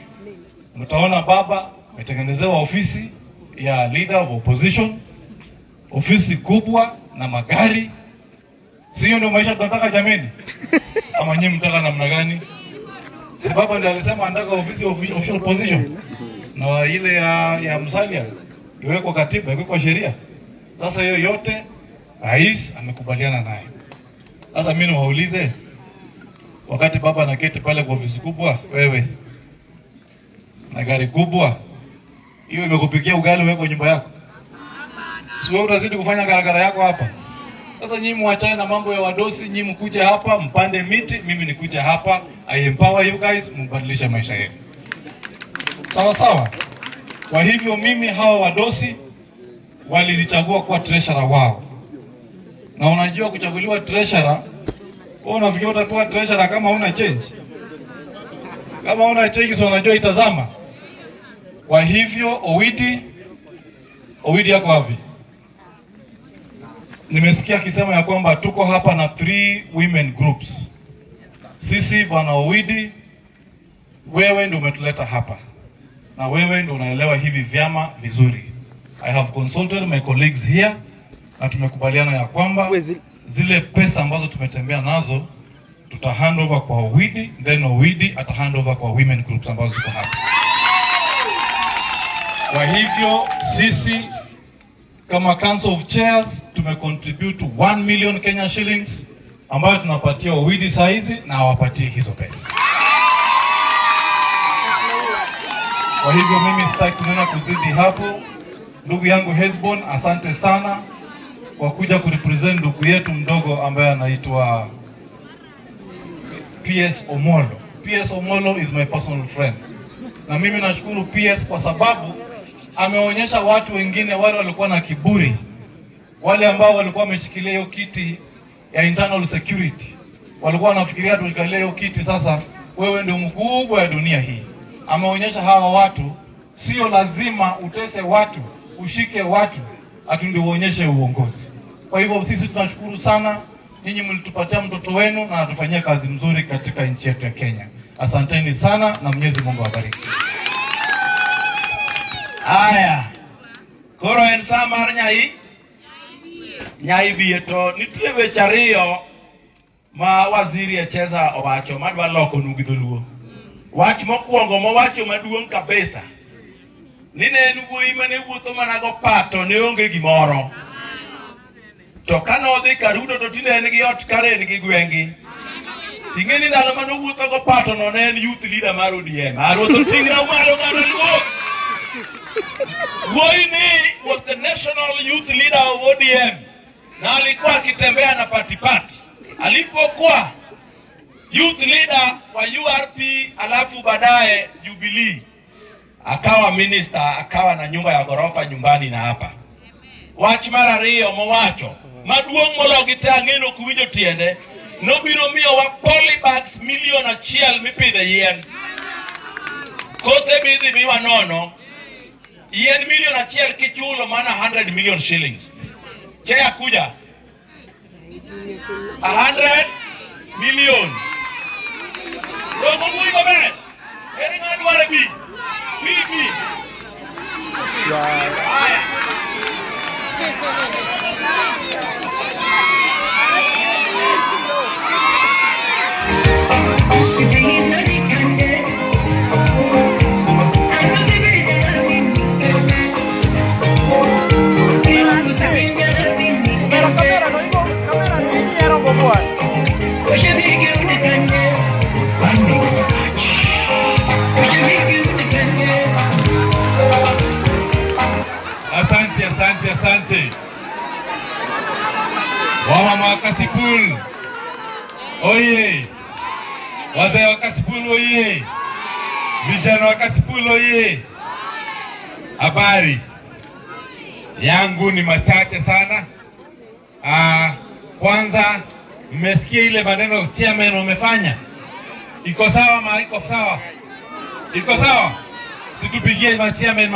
Speaker 11: mtaona baba ametengenezewa ofisi ya leader of opposition, ofisi kubwa na magari. Sio ndio maisha tunataka jameni? Ama nyinyi mtaka namna gani? Si baba ndiye alisema anataka ofisi of official position, na ile ya Musalia iwekwe katiba, iwekwe sheria. Sasa hiyo yote rais amekubaliana naye. Sasa mimi nawaulize, wakati baba anaketi pale kwa ofisi kubwa, wewe na gari kubwa, hiyo imekupikia ugali wewe kwa nyumba yako? Sio utazidi kufanya garagara yako hapa. Sasa nyinyi muachane na mambo ya wadosi, nyinyi mkuje hapa mpande miti, mimi nikuja hapa, I empower you guys, mbadilishe maisha yenu. Sawa sawa? Kwa hivyo mimi hawa wadosi walinichagua kuwa treasurer wao. Na unajua kuchaguliwa treasurer, wewe unafikiri utakuwa treasurer kama huna change? Kama huna change sio unajua itazama. Kwa hivyo Owidi, Owidi yako wapi? Nimesikia akisema ya kwamba tuko hapa na 3 women groups. Sisi bwana Owidi, wewe ndio umetuleta hapa na wewe ndio unaelewa hivi vyama vizuri. I have consulted my colleagues here na tumekubaliana ya kwamba zile pesa ambazo tumetembea nazo tuta hand over kwa Owidi, then Owidi ata hand over kwa women groups ambazo ziko hapa. Kwa hivyo sisi kama Council of Chairs tumecontribute 1 million Kenya shillings ambayo tunapatia Owidi saizi na hawapatie hizo pesa. Kwa hivyo mimi sitaki kunena kuzidi hapo. Ndugu yangu Hezbon, asante sana kwa kuja kurepresent ndugu yetu mdogo ambaye anaitwa PS Omolo. PS Omolo is my personal friend. Na mimi nashukuru PS kwa sababu ameonyesha watu wengine wale walikuwa na kiburi, wale ambao walikuwa wameshikilia hiyo kiti ya internal security, walikuwa wanafikiria tukalia hiyo kiti sasa wewe ndio mkubwa ya dunia hii. Ameonyesha hawa watu sio lazima utese watu, ushike watu, ati ndio uonyeshe uongozi. Kwa hivyo sisi tunashukuru sana, nyinyi mlitupatia mtoto wenu na atufanyia kazi mzuri katika nchi yetu ya Kenya. Asanteni sana na Mwenyezi Mungu awabariki.
Speaker 2: Haya, koro en samar nyai bieto nitie weche ariyo ma waziri Echeza owacho madwa loko nugi dholuo. Wach mokwongo mowacho maduong' kabisa ni ne en wuoyi mane wuotho mana go pato ne onge gimoro, to kanodhi Karudo to tinde en gi ot Karen gi gwengi. Ting'e ni ndalo mane wuotho go pato no ne en youth leader mar ODM. Aruotho ting'e umaro ng'ano luo. Woini was the national youth leader of ODM na alikuwa akitembea na pati. Alipokuwa youth leader wa URP alafu baadaye Jubilee, akawa minister, akawa na nyumba ya ghorofa nyumbani na hapa. Wach mar ariyo mowacho maduong' mologi te ang'eno kuwinjo tiende, nobiro miyo wa polybags milion 1 mipidhe yien. Kothe bidhi miwa nono, yien milion 1 kichulo mana 100 million shillings. Chea kuja 100 million. Romo mui maber. Eri ng'ani ware bi. Haya.
Speaker 5: Asante. Wamama wa Kasipul oye, wazee wa Kasipul oye, vijana wa Kasipul oye. Habari yangu ni machache sana. Kwanza mmesikia ile maneno chairman wamefanya. Iko sawa ma iko sawa? Iko sawa? Situpigie ma chairman